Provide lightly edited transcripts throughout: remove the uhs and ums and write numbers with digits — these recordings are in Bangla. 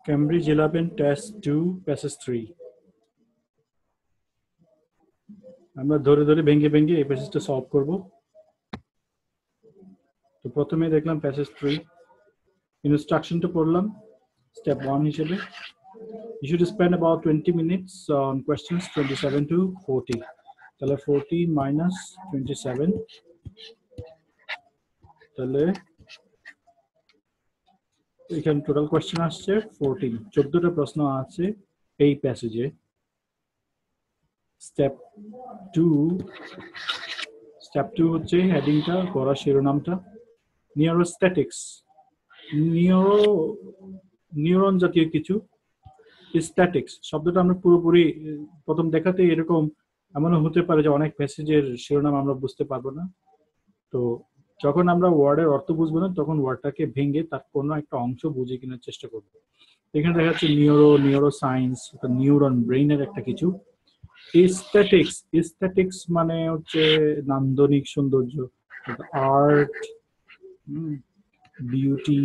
Cambridge 11 Test 2 Passage 3 আমরা ধরে ধরে ভেঙে ভেঙে এই প্যাসেজটা সলভ করব। তো প্রথমে দেখলাম প্যাসেজ 3, ইনস্ট্রাকশনটা পড়লাম স্টেপ 1 হিসেবে। You should spend about 20 minutes on questions 27 to 40. তাহলে 40 minus 27, তাহলে এখানে টোটাল কোয়েশ্চেন আসছে 14, 14টা প্রশ্ন আছে এই প্যাসেজে। স্টেপ 2 হচ্ছে হেডিংটা, পড়া শিরোনামটা নিউরোস্ট্যাটিক্স, নিউরন জাতীয় কিছু। স্ট্যাটিক্স শব্দটা আমরা পুরোপুরি প্রথম দেখাতেই এরকম এমনও হতে পারে যে অনেক প্যাসেজের শিরোনাম আমরা বুঝতে পারবো না। তো যখন আমরা ওয়ার্ডের অর্থ বুঝবো না তখন ওয়ার্ডটাকে ভেঙে তার কোনো একটা অংশ বুঝে কেনার চেষ্টা করবো। এখানে দেখা যাচ্ছে নিউরো সায়েন্স, নিউরন, ব্রেইনের একটা কিছু। এস্থেটিক্স মানে হচ্ছে নান্দনিক সৌন্দর্য, আর্ট, বিউটি,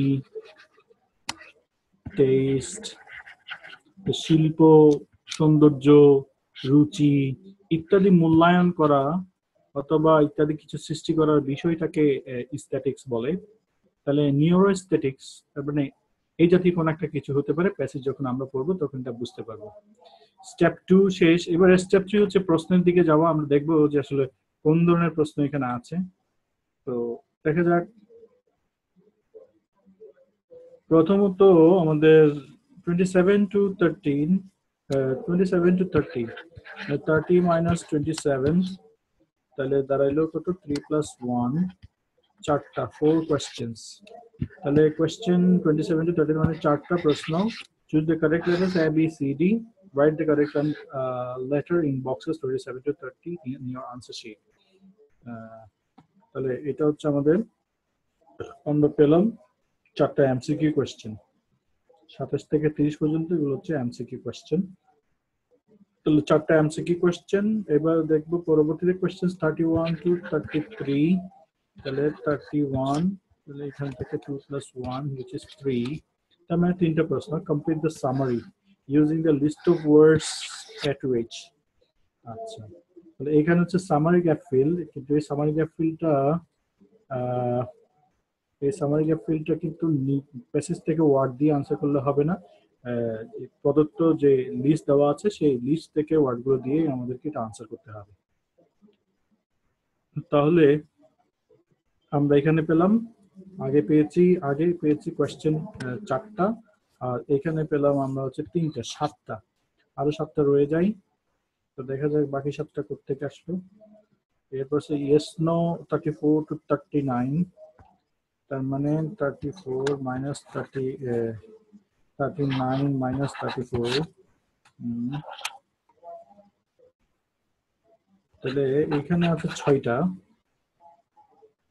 টেস্ট, শিল্প, সৌন্দর্য, রুচি ইত্যাদি মূল্যায়ন করা অথবা ইত্যাদি কিছু সৃষ্টি করার বিষয়টাকে এস্থেটিক্স বলে। তাহলে নিউরোএস্থেটিক্স মানে এই জাতীয় কোন একটা কিছু হতে পারে। প্যাসেজ যখন আমরা পড়বো তখন তা বুঝতে পারবো। স্টেপ 2 শেষ, এবারে স্টেপ 3 হচ্ছে প্রশ্নের দিকে যাওয়া। আমরা দেখবো যে আসলে কোন ধরনের প্রশ্ন এখানে আছে। তো দেখা যাক, প্রথমত আমাদের 27 to 13, 27 to 30, 30 minus 27, তাহলে দাঁড়াইলো কত, 3 plus 1, চারটা, 4 questions। তাহলে কোয়েশ্চেন 27 to 30 মানে চারটা প্রশ্ন। Choose the correct letters A, B, C, D, write the correct letter in boxes 27 to 30 in your answer sheet। তাহলে এটা হচ্ছে আমাদের, আমরা পেলাম চারটা এমসিকিউ কোয়েশ্চেন, 27 থেকে 30 পর্যন্ত এগুলো হচ্ছে এমসিকিউ কোয়েশ্চেন। তাহলে চারটা এমসিকিউ কোয়েশ্চেন। এবার দেখবো পরবর্তীতে কোয়েশ্চেন 31 to 33। তাহলে 31, তাহলে এখান থেকে 2 plus 1 which is 3, তার মানে তিনটা প্রশ্ন। Complete the summary using the list of words A to H। আচ্ছা, তাহলে এখানে হচ্ছে সামারি গ্যাপ ফিল, কিন্তু এই সামারি গ্যাপ ফিলটা কিন্তু প্যাসেজ থেকে ওয়ার্ড দিয়ে আনসার করলে হবে না। প্রদত্ত যে লিস্ট দেওয়া আছে সেই লিস্ট থেকে ওয়ার্ডগুলো দিয়ে আমাদেরকে এটা আনসার করতে হবে। তাহলে আমরা এখানে পেলাম, আগে পেয়েছি কোয়েশ্চেন চারটা, আর এখানে পেলাম আমরা হচ্ছে তিনটা, সাতটা, আরো সাতটা রয়ে যায়। তো দেখা যাক বাকি সাতটা কোত্থেকে আসলো। এরপর সে ইয়েস নো 34 to 39, তার মানে 34 minus 39 minus 34, তাহলে এখানে আছে 6টা।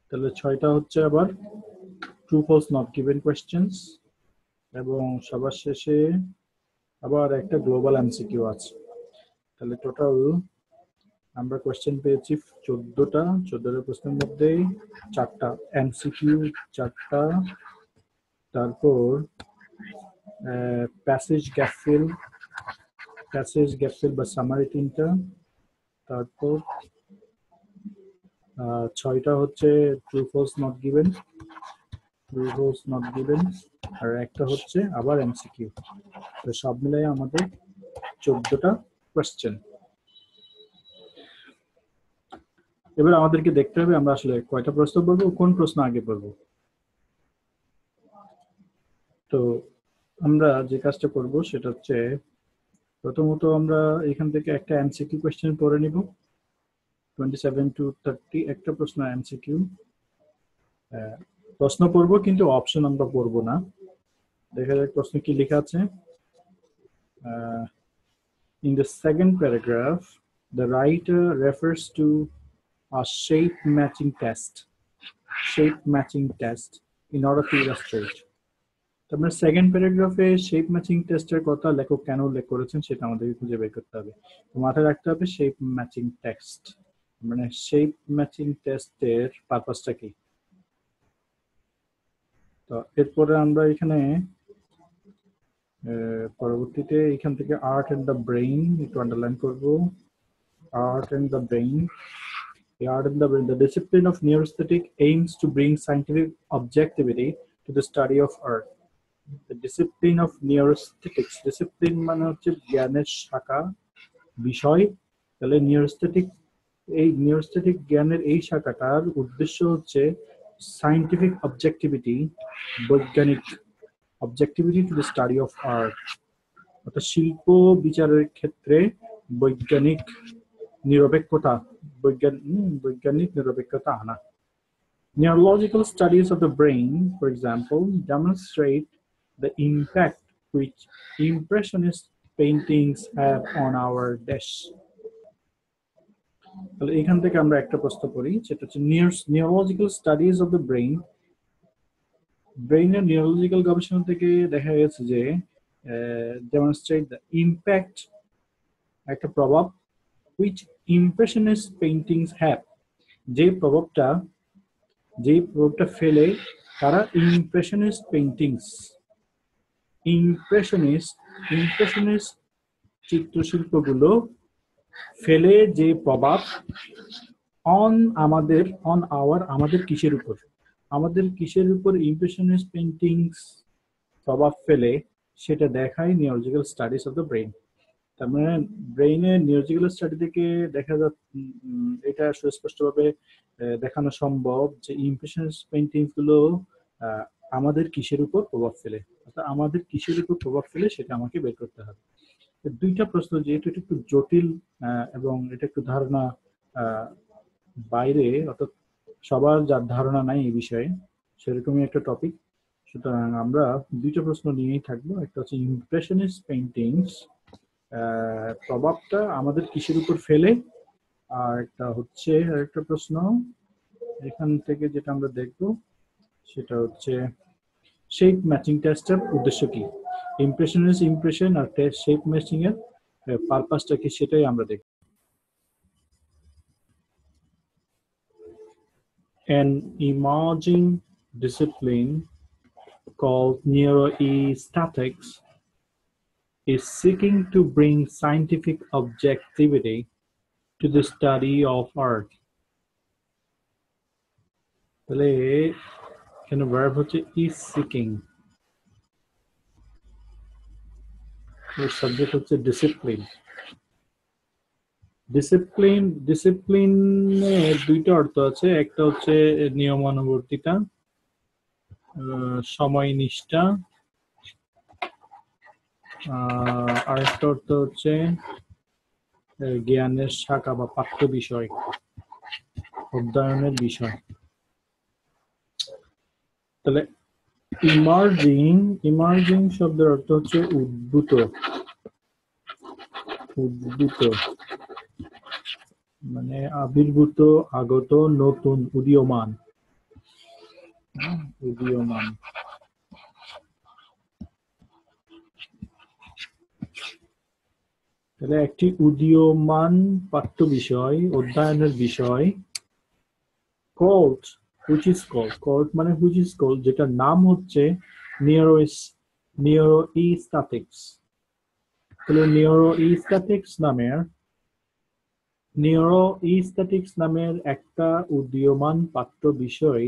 তাহলে 6টা হচ্ছে আবার true false not given questions, এবং সবার শেষে আবার একটা গ্লোবাল এমসিকিউ আছে। তাহলে টোটাল আমরা কোয়েশ্চেন পেয়েছি 14টা, 14টা প্রশ্নের মধ্যে 4টা এমসিকিউ, 4টা, তারপর প্যাসেজ গ্যাপ ফিল বা সামারি 3টা, তারপর 6টা হচ্ছে ট্রু ফলস নট গিভেন, আর একটা হচ্ছে আবার এমসিকিউ। তো সব মিলাই আমাদের 14টা কোয়েশ্চেন। এবার আমাদেরকে দেখতে হবে আমরা আসলে কয়টা প্রশ্ন পড়বো, কোন প্রশ্ন আগে পড়বো। তো আমরা যে কাজটা করব সেটা হচ্ছে, প্রথমত আমরা এখান থেকে একটা এমসিকিউ কোয়েশ্চেন পড়ে নিব। 27 to 30 একটা প্রশ্ন এমসিকিউ, প্রশ্ন পড়বো কিন্তু অপশন আমরা পড়বো না। দেখা যাক প্রশ্ন কি লেখা আছে। In the second paragraph, the writer refers to a shape matching test in order to illustrate. তারপরে সেকেন্ড প্যারাগ্রাফে শেপ ম্যাচিং টেস্টের কথা লেখক কেন উল্লেখ করেছেন সেটা আমাদেরকে খুঁজে বের করতে হবে। মাথায় রাখতে হবে শেপ ম্যাচিং টেক্সট, মানে শেপ ম্যাচিং টেস্টের পারপাসটা কি। তো এরপরে আমরা এখানে পরবর্তীতে এখান থেকে আর্ট এন্ড দ্য ব্রেইন একটু আন্ডারলাইন করব। Art and the brain, the discipline of neuroaesthetic aims to bring scientific objectivity to the study of art. The discipline of neuroaesthetics, discipline মানে হচ্ছে জ্ঞানের শাখা, বিষয়। তাহলে নিউরোস্থেটিক জ্ঞানের এই শাখাটার উদ্দেশ্য হচ্ছে সায়েন্টিফিক অবজেক্টিভিটি, বৈজ্ঞানিক objectivity to the study of art, অর্থাৎ শিল্প বিচারের ক্ষেত্রে বৈজ্ঞানিক নিরপেক্ষতা, বৈজ্ঞানিক নিরপেক্ষতা আনা। Neurological studies of the brain, for example, demonstrate the impact which impressionist paintings have on our dash. তাহলে এখান থেকে আমরা একটা প্রশ্ন করি, সেটা হচ্ছে neurological studies of the brain. ব্রেইনের নিউরোলজিক্যাল গবেষণা থেকে দেখা গেছে যে ডেমনস্ট্রেট দ্য ইম্প্যাক্ট, একটা প্রভাব, which impressionist paintings have, যে প্রভাবটা ফেলে তারা ইমপ্রেশনিস্ট পেইন্টিংস, ইমপ্রেশনিস্ট চিত্রশিল্পগুলো ফেলে যে প্রভাব আমাদের কিসের উপর ইমপ্রেশনিস্ট পেইন্টিংস প্রভাব ফেলে, সেটা দেখায় neurological studies of the brain. তার মানে ব্রেইনের নিউরোলজিক্যাল স্টাডি থেকে দেখা যাচ্ছে, এটা সুস্পষ্টভাবে দেখানো সম্ভব যে ইমপ্রেশনিস্ট পেইন্টিংস গুলো আমাদের কিসের উপর প্রভাব ফেলে, অর্থাৎ আমাদের কিসের উপর প্রভাব ফেলে সেটা আমাকে বের করতে হবে। দুইটা প্রশ্ন, যেহেতু এটা একটু জটিল এবং এটা একটু ধারণা বাইরে, অর্থাৎ সবার যার ধারণা নাই এই বিষয়ে, সেরকমই একটা টপিক। সুতরাং আমরা দুইটা প্রশ্ন নিয়েই থাকবো, একটা হচ্ছে ইমপ্রেশনিস্ট পেইন্টিংস প্রভাবটা আমাদের কিসের উপর ফেলে, আর একটা হচ্ছে আরেকটা প্রশ্ন এখান থেকে যেটা আমরা দেখব সেটা হচ্ছে শেপ ম্যাচিং টেস্টের উদ্দেশ্য কি, ইমপ্রেশনিস্ট ইমপ্রেশন আর শেপ ম্যাচিং এর পারপাসটা কি, সেটাই আমরা দেখব। An emerging discipline called neuroaesthetics is seeking to bring scientific objectivity to the study of art. তাহলে এখানে ভার্ব হচ্ছে is seeking, এর সাবজেক্ট হচ্ছে ডিসিপ্লিন। ডিসিপ্লিনের দুইটা অর্থ আছে, একটা হচ্ছে নিয়মানুবর্তিতা, সময়নিষ্ঠা, আরেকটা অর্থ হচ্ছে জ্ঞানের শাখা বা পাঠ্য বিষয়, অধ্যয়নের বিষয়। তাহলে ইমার্জিং শব্দের অর্থ হচ্ছে উদ্ভূত, মানে আবির্ভূত, আগত, নতুন, উদীয়মান। তাহলে একটি উদীয়মান পাঠ্য বিষয়, অধ্যয়নের বিষয়, called মানে which is called, যেটার নাম হচ্ছে neuroaesthetics। তাহলে neuroaesthetics নামের একটা উদীয়মান পাঠ্য বিষয়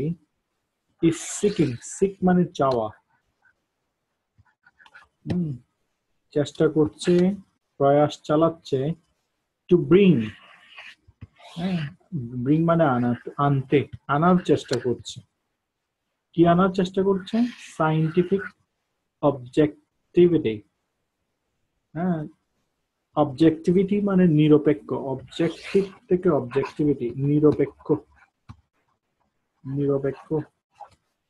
is seeking, seek মানে চাওয়া, চেষ্টা করছে, প্রয়াস চালাচ্ছে, to bring মানে আনার চেষ্টা করছে। কি আনার চেষ্টা করছে? Scientific objectivity. অবজেক্টিভিটি মানে নিরপেক্ষ, অবজেক্টিভ থেকে অবজেক্টিভিটি, নিরপেক্ষ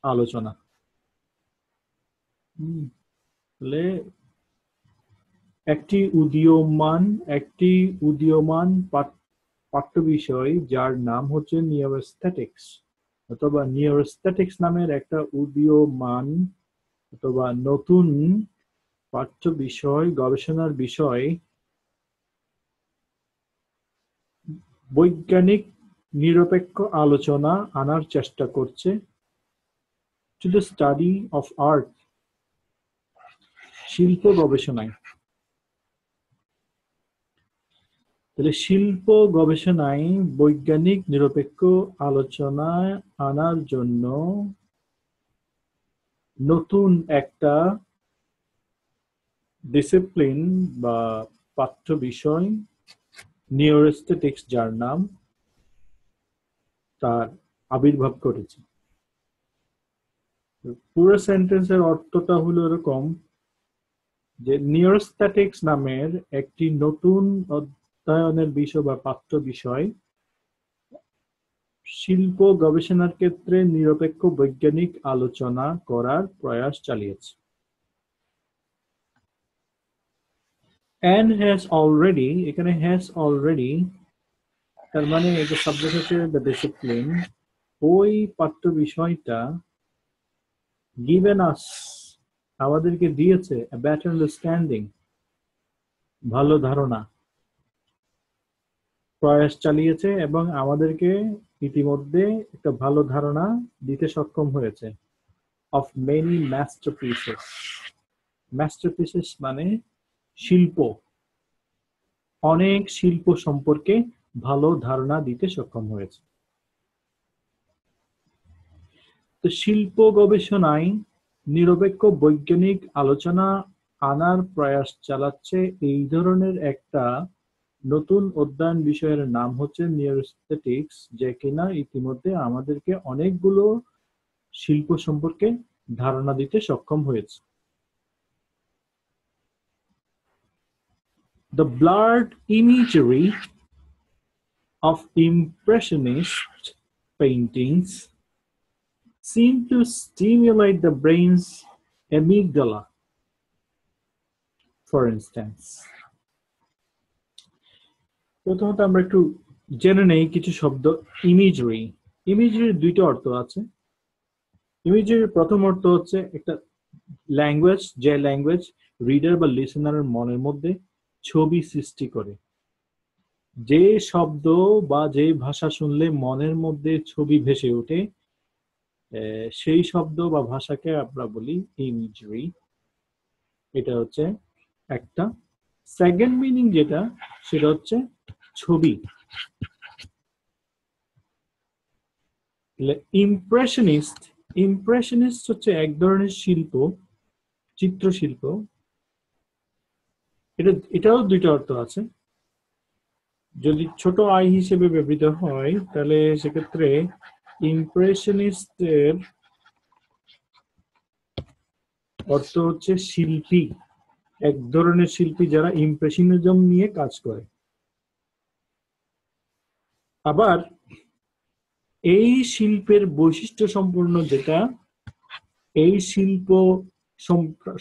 আলোচনা। একটি উদীয়মান পাঠ্য বিষয় যার নাম হচ্ছে নিউরোএস্থেটিক্স, অথবা নিউরোএস্থেটিক্স নামের একটা উদীয়মান অথবা নতুন পাঠ্য বিষয়, গবেষণার বিষয় বৈজ্ঞানিক নিরপেক্ষ আলোচনা আনার চেষ্টা করছে to the study of art, শিল্প গবেষণায়। তাহলে শিল্প গবেষণায় বৈজ্ঞানিক নিরপেক্ষ আলোচনায় আনার জন্য নতুন একটা ডিসিপ্লিন বা পাঠ্য বিষয় নিউরোস্থেটিক্স যার নাম, তার আবির্ভাব করেছে। পুরো সেন্টেন্সের অর্থটা হলো এরকম যে নিউরোস্থেটিক্স নামের একটি নতুন অধ্যয়নের বিষয় বা পাঠ্য বিষয় শিল্প গবেষণার ক্ষেত্রে নিরপেক্ষ বৈজ্ঞানিক আলোচনা করার প্রয়াস চালিয়েছে। and has already, এখানে has already তার মানে এটা সাবজেক্ট হচ্ছে the discipline, ওই পাঠ্য বিষয়টা given us, আমাদেরকে দিয়েছে a better understanding, ভালো ধারণা, প্রয়াস চালিয়েছে এবং আমাদেরকে ইতিমধ্যে একটা ভালো ধারণা দিতে সক্ষম হয়েছে of many masterpieces, masterpieces মানে শিল্প, অনেক শিল্প সম্পর্কে ভালো ধারণা দিতে সক্ষম হয়েছে। তো শিল্প গবেষণায় নিরপেক্ষ বৈজ্ঞানিক আলোচনা আনার প্রয়াস চালাচ্ছে এই ধরনের একটা নতুন অধ্যয়ন বিষয়ের নাম হচ্ছে নিউরোস্থেটিক্স, যে কিনা ইতিমধ্যে আমাদেরকে অনেকগুলো শিল্প সম্পর্কে ধারণা দিতে সক্ষম হয়েছে। The blurred imagery of impressionist paintings seem to stimulate the brain's amygdala, for instance. প্রথমত আমরা একটু জেনে নেই কিছু শব্দ। ইমেজরি, ইমেজরির দুইটা অর্থ আছে। ইমেজরির প্রথম অর্থ হচ্ছে একটা ল্যাঙ্গুয়েজ, যে ল্যাঙ্গুয়েজ রিডার বা লিসেনারের মনের মধ্যে ছবি সৃষ্টি করে। যে শব্দ বা যে ভাষা শুনলে মনের মধ্যে ছবি ভেসে ওঠে সেই শব্দ বা ভাষাকে আমরা বলি ইমেজরি। এটা হচ্ছে একটা। সেকেন্ড মিনিং যেটা, সেটা হচ্ছে ছবি। ইমপ্রেশনিস্ট, ইমপ্রেশনিস্ট হচ্ছে এক ধরনের শিল্প, চিত্রশিল্প। এটাও দুইটা অর্থ আছে। যদি ছোট আই হিসেবে ব্যবহৃত হয় তাহলে সেক্ষেত্রে ইমপ্রেশনিস্টের অর্থ হচ্ছে শিল্পী, এক ধরনের শিল্পী যারা ইমপ্রেশনিজম নিয়ে কাজ করে। আবার এই শিল্পের বৈশিষ্ট্য সম্পূর্ণ যেটা, এই শিল্প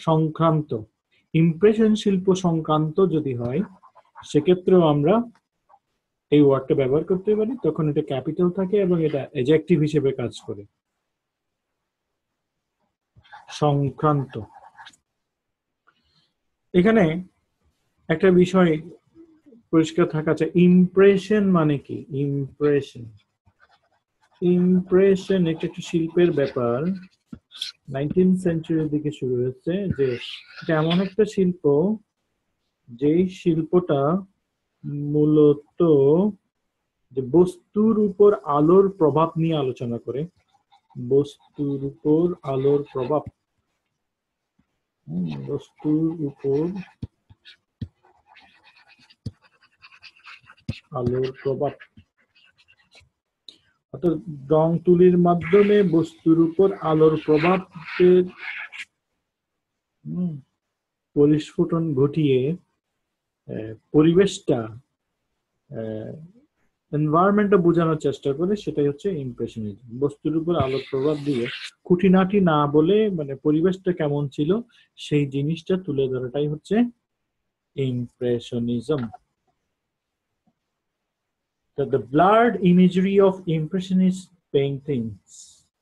সংক্রান্ত, ইমপ্রেশন শিল্প সংক্রান্ত যদি হয় সেক্ষেত্রেও আমরা এই ওয়ার্ডটা ব্যবহার করতে পারি। তখন এটা ক্যাপিটাল থাকে এবং এটা অ্যাডজেক্টিভ হিসেবে কাজ করে। সংক্রান্ত, এখানে একটা বিষয় পরিষ্কার থাকা চাই। ইমপ্রেশন মানে কি? ইমপ্রেশন, ইমপ্রেশন এটা একটা শিল্পের ব্যাপার। 19th সেঞ্চুরির দিকে শুরু হয়েছে, যে এটা এমন একটা শিল্প যেই শিল্পটা মূলত যে বস্তুর উপর আলোর প্রভাব নিয়ে আলোচনা করে। বস্তুর উপর আলোর প্রভাব, বস্তুর উপর আলোর প্রভাব, অর্থাৎ রং তুলির মাধ্যমে বস্তুর উপর আলোর প্রভাবের পরিস্ফুটন ঘটিয়ে পরিবেশটা, এনভায়রনমেন্টটা বোঝানোর চেষ্টা করে, সেটাই হচ্ছে ইমপ্রেশনিজম। বস্তুর উপর আলোর প্রভাব দিয়ে খুঁটিনাটি না বলে মানে পরিবেশটা কেমন ছিল সেই জিনিসটা তুলে ধরাটাই হচ্ছে impressionism. The blurred imagery of impressionist paintings,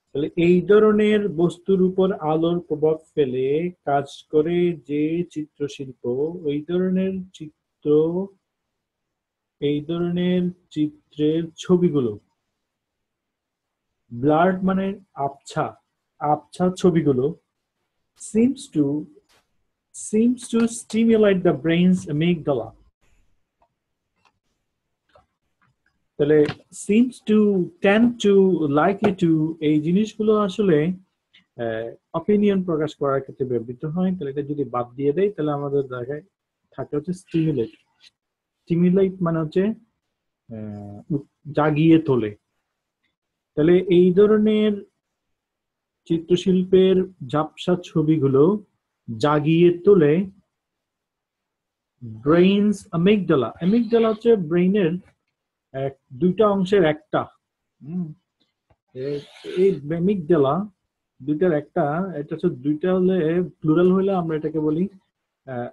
তাহলে এই ধরনের বস্তুর উপর আলোর প্রভাব ফেলে কাজ করে যে চিত্রশিল্প, ওই ধরনের চিত্র, এই ধরনের চিত্রের ছবিগুলো, ব্লার্ড মানে আবছা, আবছা ছবিগুলো seems to seems to stimulate the brain's amygdala. তাহলে seems to, tend to, likely to, এই জিনিসগুলো আসলে অপিনিয়ন প্রকাশ করার ক্ষেত্রে ব্যবহৃত হয়। তাহলে এটা যদি বাদ দিয়ে দেয় তাহলে আমাদের জায়গায় থাকে হচ্ছে স্টিমুলেট। স্টিমুলেট মানে হচ্ছে জাগিয়ে তোলে। তাহলে এই ধরনের চিত্রশিল্পের ঝাপসা ছবিগুলো জাগিয়ে তোলে ব্রেইনস অ্যামিগডালা। অ্যামিগডালা হচ্ছে ব্রেইনের দুইটা অংশের একটা। এই অ্যামিগডালা দুইটার একটা, এটা হচ্ছে দুইটা হলে প্লুরাল হলে আমরা এটাকে বলি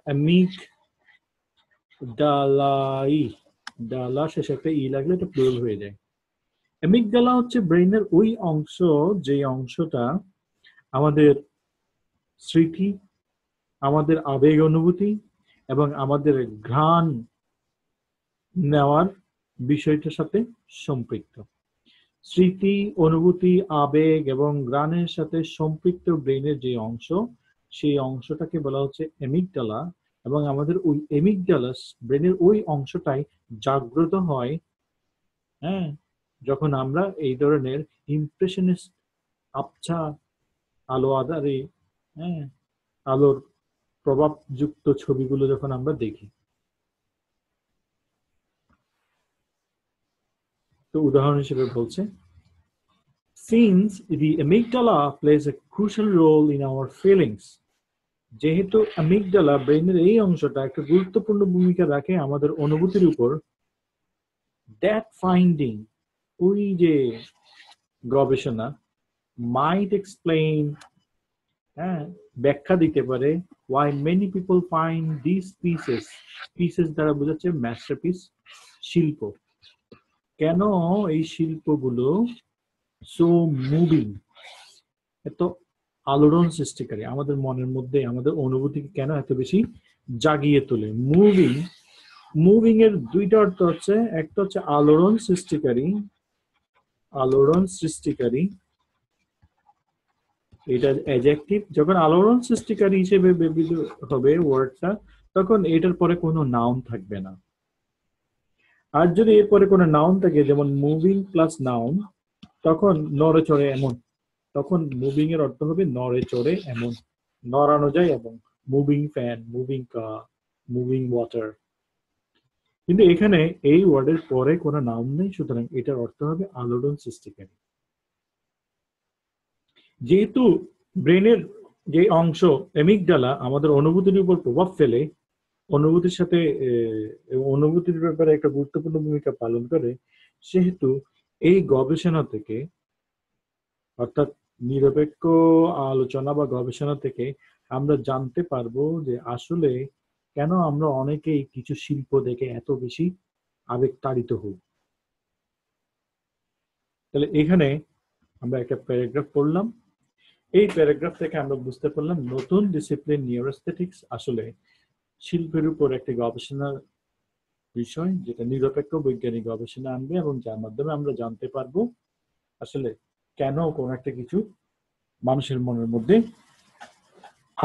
অ্যামিগডালাই। ডালা শেষে একটা ই লাগলে এটা প্লুরাল হয়ে যায়। অ্যামিগডালা হচ্ছে ব্রেইনের ওই অংশ, যে অংশটা আমাদের স্মৃতি, আমাদের আবেগ অনুভূতি এবং আমাদের ঘ্রাণ নেওয়ার বিষয়টার সাথে সম্পৃক্ত। স্মৃতি, অনুভূতি, আবেগ এবং ঘ্রাণের সাথে সম্পৃক্ত ব্রেইনের যে অংশ, সেই অংশটাকে বলা হচ্ছে অ্যামিগডালা। এবং আমাদের ওই অ্যামিগডালাস ব্রেইনের ওই অংশটাই জাগ্রত হয় যখন আমরা এই ধরনের ইমপ্রেশনিস্ট আবছা আলো আধারে আলোর প্রভাবযুক্ত ছবিগুলো যখন আমরা দেখি। তো উদাহরণ হিসেবে বলছে, since the amygdala plays a crucial role in our feelings, যেহেতু অ্যামিগডালা ব্রেইনের এই অংশটা একটা গুরুত্বপূর্ণ ভূমিকা রাখে আমাদের অনুভূতির উপর, that finding, ওই যে গবেষণা, might explain, ব্যাখ্যা দিতে পারে why many people find these pieces দ্বারা বোঝাচ্ছে masterpiece, শিল্প, কেন এই শিল্পগুলো so moving, এত আলোড়ন সৃষ্টিকারী, আমাদের মনের মধ্যে আমাদের অনুভূতিকে কেন এত বেশি জাগিয়ে তোলে। মুভিং এর দুইটা অর্থ হচ্ছে, একটা হচ্ছে আলোড়ন সৃষ্টিকারী, এটা অ্যাডজেক্টিভ। যখন আলোড়ন সৃষ্টিকারী হিসেবে ব্যবহৃত হবে ওয়ার্ডটা, তখন এটার পরে কোনো নাউন থাকবে না। আর যদি এরপরে কোনো নাউন থাকে, যেমন মুভিং প্লাস নাউন, তখন নড়ে চড়ে এমন, তখন মুভিং এর অর্থ হবে নড়ে চড়ে এমন, নড়ানো যায় এবং, মুভিং ফ্যান, মুভিং কার, মুভিং ওয়াটার। কিন্তু এখানে এই ওয়ার্ডের পরে কোনো নাউন নেই, সুতরাং এটার অর্থ হবে আলোড়ন সৃষ্টিকারী। যেহেতু ব্রেনের যে অংশ অ্যামিগডালা আমাদের অনুভূতির উপর প্রভাব ফেলে, অনুভূতির ব্যাপারে একটা গুরুত্বপূর্ণ ভূমিকা পালন করে, সেহেতু এই গবেষণা থেকে, অর্থাৎ নিরপেক্ষ আলোচনা বা গবেষণা থেকে আমরা জানতে পারবো যে আসলে কেন আমরা অনেকেই কিছু শিল্প দেখে এত বেশি আবেগ তাড়িত হই। তাহলে এখানে আমরা একটা প্যারাগ্রাফ পড়লাম। এই প্যারাগ্রাফ থেকে আমরা বুঝতে পারলাম নতুন ডিসিপ্লিন নিউরোস্থেটিক্স আসলে শিল্পের উপর একটি গবেষণার বিষয়, যেটা নিরপেক্ষ বৈজ্ঞানিক গবেষণা আনবে এবং যার মাধ্যমে আমরা জানতে পারবো আসলে কেন কোন একটা কিছু মানুষের মনের মধ্যে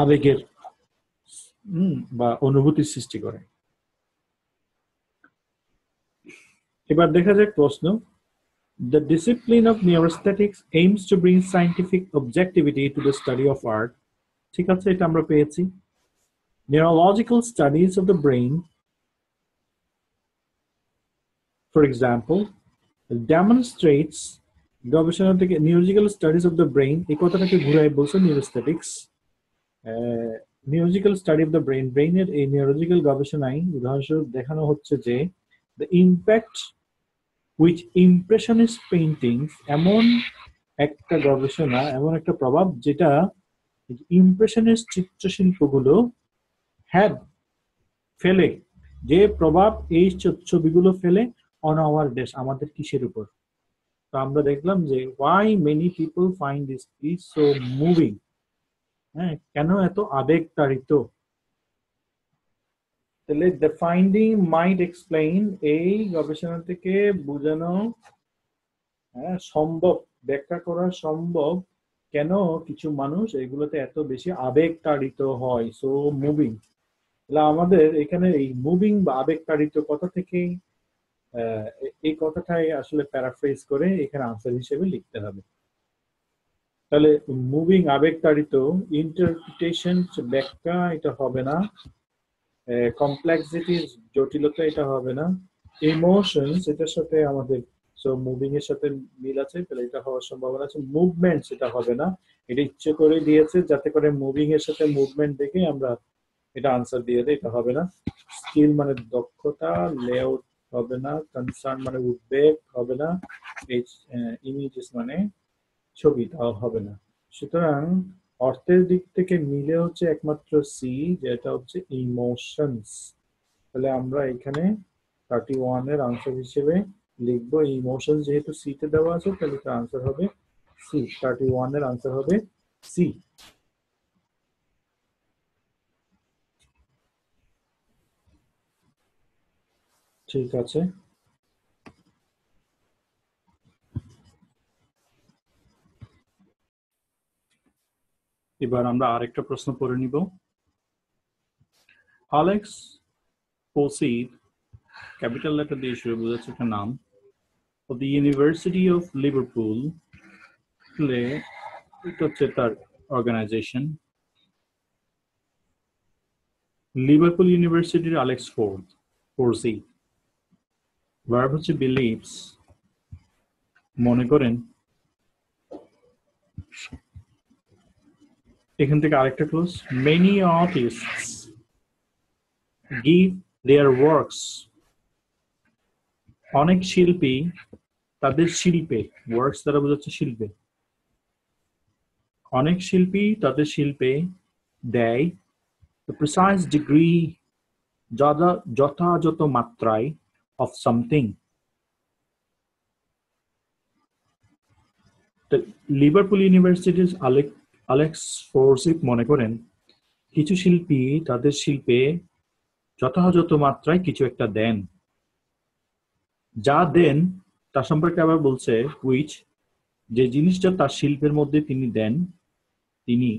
আবেগের বা অনুভূতির সৃষ্টি করে। এবার দেখা যাক প্রশ্ন। The discipline of neuroaesthetics aims to bring scientific objectivity to the study of art. ঠিক আছে, এটা আমরা পেয়েছি। Neurological studies of the brain, for example, demonstrates, গবেষণা থেকে neurological studies of the brain, এই কথাটাকে ঘুরাই বলছে neuroaesthetics। Neurological study of the brain, ব্রেইনের এই নিউরোলজিক্যাল গবেষণায় উদাহরণস্বরূপ দেখানো হচ্ছে যে the impact which impressionist paintings, এমন একটা গবেষণা, এমন একটা প্রভাব যেটা ইমপ্রেশনিস্ট চিত্রশিল্পগুলো had, ফেলে, যে প্রভাব এই ছবিগুলো ফেলে on our days, আমাদের কিসের উপর। তো আমরা দেখলাম যে why many people find this piece so moving, কেন এত আবেগ তাড়িত। তাহলে the finding might explain, এই গবেষণা থেকে বোঝানো সম্ভব, ব্যাখ্যা করা সম্ভব কেন কিছু মানুষ এগুলোতে এত বেশি আবেগ তাড়িত হয়, সো মুভিং। তাহলে আমাদের এখানে এই মুভিং বা আবেগ তাড়িত কথা থেকে এই কথাটাই আসলে প্যারাফ্রেজ করে এখানে আনসার হিসেবে লিখতে হবে। তাহলে মুভিং আবেগ তাড়িত, ইন্টারপ্রিটেশন ব্যাখ্যা এটা হবে না, কমপ্লেক্সিটি জটিলতা এটা হবে না, ইমোশনস এটার সাথে আমাদের সো মুভিং এর সাথে মিল আছে, তাহলে এটা হওয়ার সম্ভাবনা আছে। মুভমেন্ট সেটা হবে না, এটা ইচ্ছে করে দিয়েছে যাতে করে মুভিং এর সাথে মুভমেন্ট দেখে আমরা এটা আনসার দিয়ে দেয়, এটা হবে না। স্কিল মানে দক্ষতা, লেআউট হবে না, কনসার্ন মানে উদ্বেগ হবে না, ইমেজেস মানে ছবি, তাও হবে না। সুতরাং অর্থের দিক থেকে মিলে হচ্ছে একমাত্র সি, যেটা হচ্ছে ইমোশনস। তাহলে আমরা এখানে 31 এর আনসার হিসেবে লিখবো ইমোশনস, যেহেতু সি তে দেওয়া আছে তাহলে তার আনসার হবে সি। 31 এর আনসার হবে সি। ঠিক আছে, এবার আমরা আরেকটা প্রশ্ন পড়ে নিব। আলেক্স পোসিড, ক্যাপিটাল লেটার দিয়ে শুরু, বোঝাচ্ছে একটা নাম, of the University of Liverpool, এটা হচ্ছে তার অর্গানাইজেশন। লিভারপুল ইউনিভার্সিটির আলেক্স ফোর্সি, ভার্ব হচ্ছে বিলিভস, মনে করেন। এখান থেকে আরেকটা ক্লোজ, মেনি আর্টিস্টস গিভ দেয়ার ওয়ার্কস, অনেক শিল্পী তাদের শিল্পে, ওয়ার্কস দ্বারা বোঝাচ্ছে শিল্পে, অনেক শিল্পী তাদের শিল্পে দেয় the precise degree, যথাযথ মাত্রায়, of something. লিভারপুল ইউনিভার্সিটির আলেক্স ফোর্সিপ মনে করেন কিছু শিল্পী তাদের শিল্পে যথাযথ মাত্রায় কিছু একটা দেন, যা দেন তার সম্পর্কে আবার বলছে হুইচ, যে জিনিসটা তার শিল্পের মধ্যে তিনি দেন, তিনি,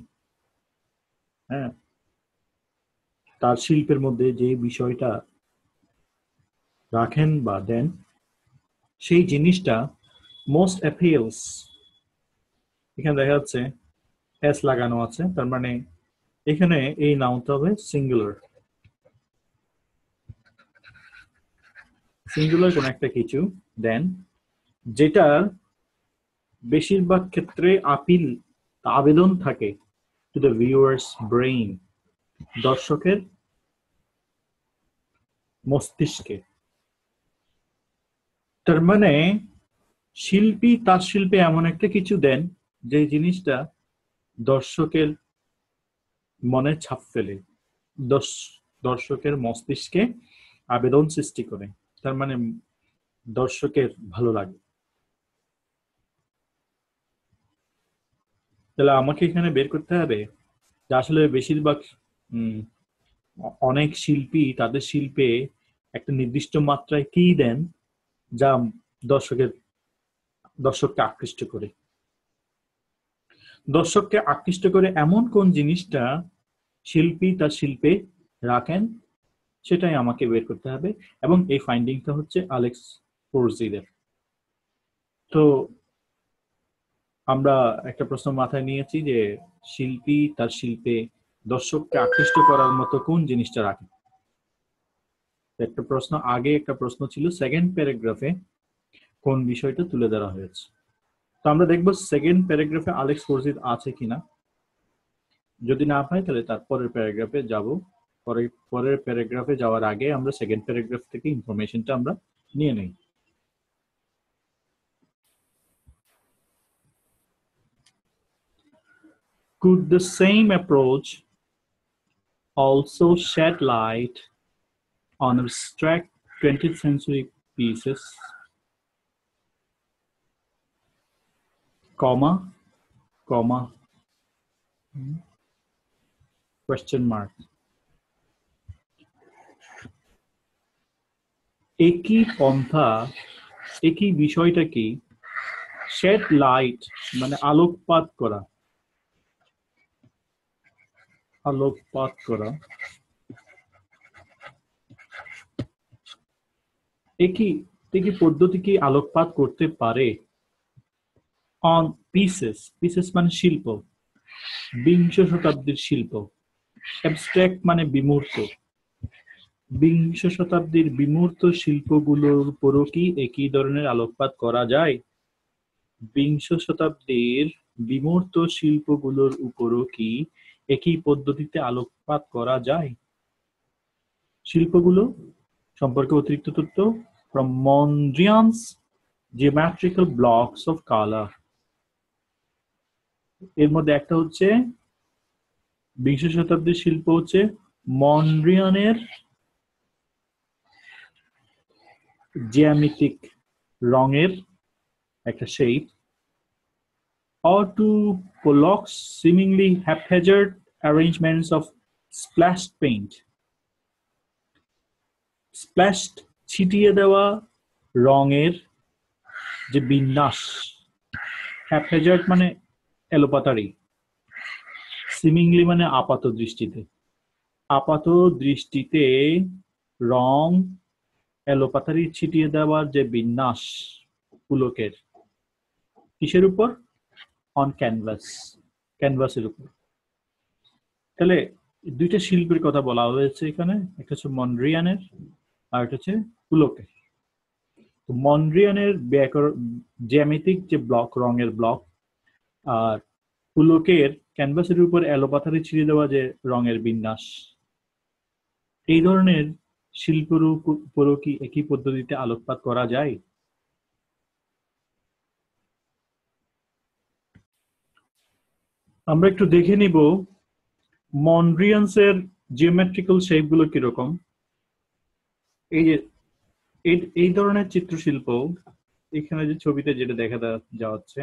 হ্যাঁ, তার শিল্পের মধ্যে যে বিষয়টা রাখেন বা দেন, সেই জিনিসটা মোস্ট অ্যাপিলস, এখানে দেখা যাচ্ছে এস লাগানো আছে, তার মানে এখানে এই নাউনটা হবে সিঙ্গুলার, সিঙ্গুলার কোন একটা কিছু দেন যেটার বেশিরভাগ ক্ষেত্রে আপিল, আবেদন থাকে টু দ্য ভিউয়ার্স ব্রেইন, দর্শকের মস্তিষ্কে। তার মানে শিল্পী তার শিল্পে এমন একটা কিছু দেন যে জিনিসটা দর্শকের মনে ছাপ ফেলে, দর্শকের মস্তিষ্কে আবেদন সৃষ্টি করে, তার মানে দর্শকের ভালো লাগে। তাহলে আমাকে এখানে বের করতে হবে যে আসলে বেশিরভাগ অনেক শিল্পী তাদের শিল্পে একটা নির্দিষ্ট মাত্রায় কি দেন যা দর্শককে আকৃষ্ট করে, দর্শককে আকৃষ্ট করে এমন কোন জিনিসটা শিল্পী তার শিল্পে রাখেন, সেটাই আমাকে বের করতে হবে। এবং এই ফাইন্ডিংটা হচ্ছে আলেক্স ফোর্সিদের। তো আমরা একটা প্রশ্ন মাথায় নিয়েছি যে শিল্পী তার শিল্পে দর্শককে আকৃষ্ট করার মতো কোন জিনিসটা রাখে। একটা প্রশ্ন, আগে একটা প্রশ্ন ছিল সেকেন্ড প্যারাগ্রাফে কোন বিষয়টা তুলে ধরা হয়েছে। তো আমরা দেখবো সেকেন্ড প্যারাগ্রাফে আলেক্স ফোর্সিদ আছে কিনা, যদি না পাই তাহলে তারপরের প্যারাগ্রাফে যাব। পরের প্যারাগ্রাফে যাওয়ার আগে আমরা সেকেন্ড প্যারাগ্রাফ থেকে ইনফরমেশনটা আমরা নিয়ে নেই। Could the same approach also shed light on abstract 20th century pieces, comma, question mark? একই পন্থা, একই বিষয়টা কি, শেড লাইট মানে আলোকপাত করা, আলোকপাত করা একই পদ্ধতি কি আলোকপাত করতে পারে অন পিসেস মানে শিল্প, বিংশ শতাব্দীর শিল্প, অ্যাবস্ট্রাক্ট মানে বিমূর্ত, বিংশ শতাব্দীর বিমূর্ত শিল্পগুলোর উপরও কি একই ধরনের আলোকপাত করা যায়? বিংশ শতাব্দীর বিমূর্ত শিল্পগুলোর উপরও কি একই পদ্ধতিতে আলোকপাত করা যায়? শিল্পগুলো সম্পর্কে অতিরিক্ত তথ্য from Mondrian's geometrical blocks of color। এর মধ্যে একটা হচ্ছে বিংশ শতাব্দীর শিল্প হচ্ছে মন্ড্রিয়ানের জ্যামিতিক রঙের একটা shape, or to Pollock's seemingly haphazard arrangements of splashed paint। Splashed ছিটিয়ে দেওয়া রঙের যে বিন্যাস, হ্যাপহেজার্ড মানে এলোপাতাড়ি, সিমিংলি মানে আপাত দৃষ্টিতে রং এলোপাতাড়ি ছিটিয়ে দেওয়ার যে বিন্যাস পুলকের, কিসের উপর? অন ক্যানভাসের উপর। তাহলে দুইটা শিল্পের কথা বলা হয়েছে এখানে, একটা হচ্ছে মন্ড্রিয়ানের আর একটা হচ্ছে পুলকের। তো মন্ড্রিয়ানের জ্যামিতিক যে ব্লক, রঙের ব্লক, আর পুলকের ক্যানভাসের উপর এলোপাথারি ছিঁড়ে দেওয়া যে রঙের বিন্যাস, এই ধরনের শিল্পের উপরও কি একই পদ্ধতিতে আলোকপাত করা যায়? আমরা একটু দেখে নিব মন্ড্রিয়ানসের জিওমেট্রিক্যাল শেপ গুলো কিরকম। এই যে এই ধরনের চিত্রশিল্প, এখানে যে ছবিতে যেটা দেখা যাচ্ছে,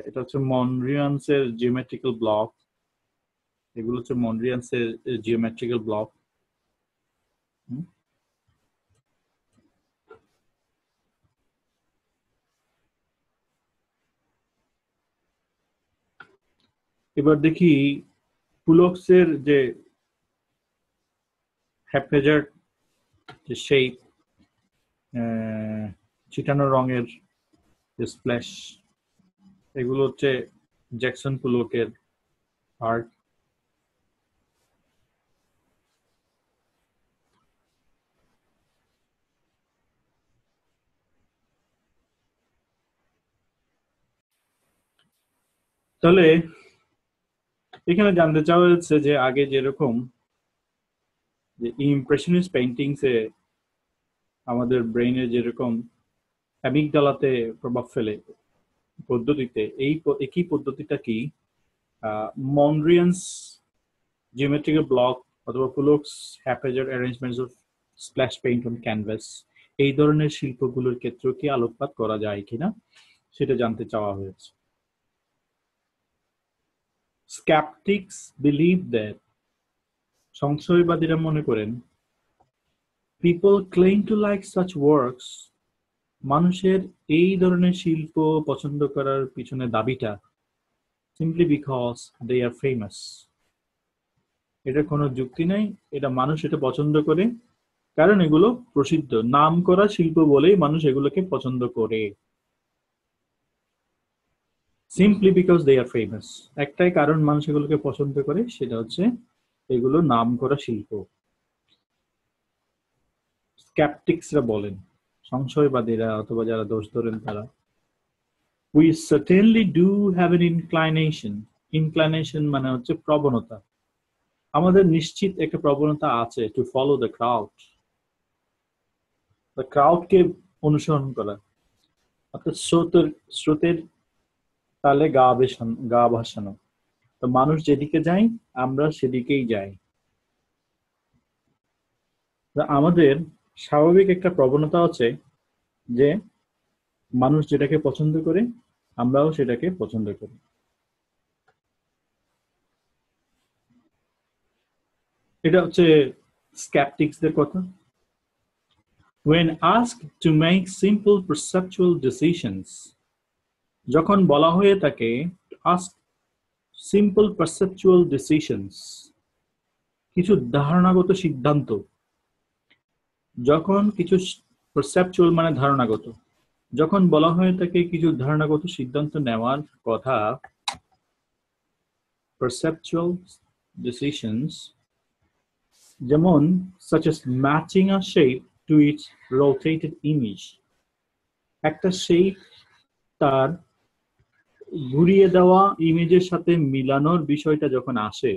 এটা হচ্ছে মন্ড্রিয়ানসের জিওমেট্রিক্যাল ব্লক। এগুলো হচ্ছে মন্ড্রিয়ানসের জিওমেট্রিক্যাল ব্লক। এবার দেখি পুলক্সের যে হ্যাপহেজার্ড যে শেপ, ছিটানো রঙের স্প্ল্যাশ, এগুলো হচ্ছে জ্যাকসন পুলকের আর্ট। তাহলে এখানে জানতে চাওয়া হচ্ছে যে আগে যেরকম যে ইমপ্রেশনিস্ট পেইন্টিংসে আমাদের ব্রেইনে যেরকম অ্যামিগডালাতে প্রভাব ফেলে পদ্ধতিতে, একই পদ্ধতিটা কি মন্ড্রিয়ানস জিওমেট্রিক্যাল ব্লক অথবা Pollock's haphazard arrangements of splash paint on canvas, এই ধরনের শিল্পগুলোর ক্ষেত্রেও কি আলোকপাত করা যায় কিনা সেটা জানতে চাওয়া হয়েছে। Skeptics believe that, সংশয়বাদীরা মনে করেন, people claim to like such works, মানুষের এই ধরনের শিল্প পছন্দ করার পিছনে দাবিটা simply because they are famous। এটা কোনো যুক্তি নাই, এটা মানুষ এটা পছন্দ করে কারণ এগুলো প্রসিদ্ধ, নাম করা শিল্প বলেই মানুষ এগুলোকে পছন্দ করে। simply because they are famous, একটাই কারণ মানুষ এগুলোকে পছন্দ করে, সেটা হচ্ছে এগুলো নাম করা শিল্প। স্ক্যাপটিক্সরা বলেন, সংশয়বাদীরা অথবা যারা দোষ ধরেন তারা, we certainly do have an inclination মানে হচ্ছে প্রবণতা, আমাদের নিশ্চিত একটা প্রবণতা আছে to follow the crowdকে অনুসরণ করা, অর্থাৎ স্রোতের তালে গা ভাসানো। তো মানুষ যেদিকে যায় আমরা সেদিকেই যাই। আমাদের স্বাভাবিক একটা প্রবণতা আছে যে মানুষ যেটাকে পছন্দ করে আমরাও সেটাকে পছন্দ করি। এটা হচ্ছে স্ক্যাপটিক্সদের কথা। When asked to make simple perceptual decisions, যখন বলা হয়ে থাকে ask সিম্পল পারসেপচুয়াল ডিসিশনস, কিছু ধারণাগত সিদ্ধান্ত। যখন কিছু পারসেপচুয়াল মানে ধারণাগত, যখন বলা হয় তাকে কিছু ধারণাগত সিদ্ধান্ত নেওয়ার কথা, পারসেপচুয়াল ডিসিশনস, যেমন such as matching a shape to its rotated image, একটা শেপ তার ঘুরিয়ে দেওয়া ইমেজের সাথে মিলানোর বিষয়টা যখন আসে,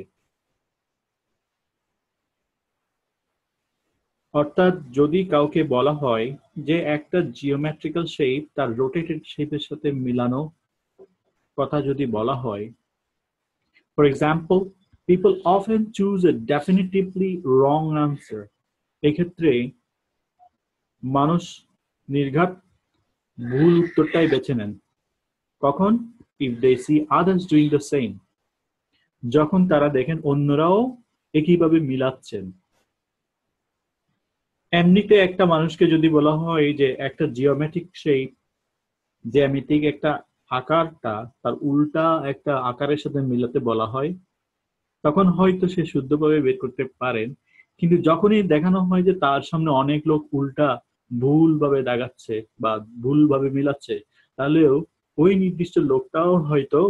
অর্থাৎ যদি কাউকে বলা হয় যে একটা জিওমেট্রিক্যাল শেপ তার রোটেটেড শেপের সাথে মিলানো কথা যদি বলা হয়, for example people often choose a definitively wrong answer, এক্ষেত্রে মানুষ নির্ঘাত ভুল উত্তরটাই বেছে নেন। কখন? if they see others doing the same, যখন তারা দেখেন অন্যরাও একইভাবে মিলাচ্ছেন। এমনিতে একটা মানুষকে যদি বলা হয় যে একটা জিওমেট্রিক শেপ, জ্যামিতিক একটা আকারটা তার উল্টা একটা আকারের সাথে মিলাতে বলা হয়, তখন হয়তো সে শুদ্ধভাবে বের করতে পারেন। কিন্তু যখনই দেখানো হয় যে তার সামনে অনেক লোক উল্টা ভুলভাবে দাগাচ্ছে বা ভুলভাবে মিলাচ্ছে, তাহলেও ওই নির্দিষ্ট লোকটাও হয়তো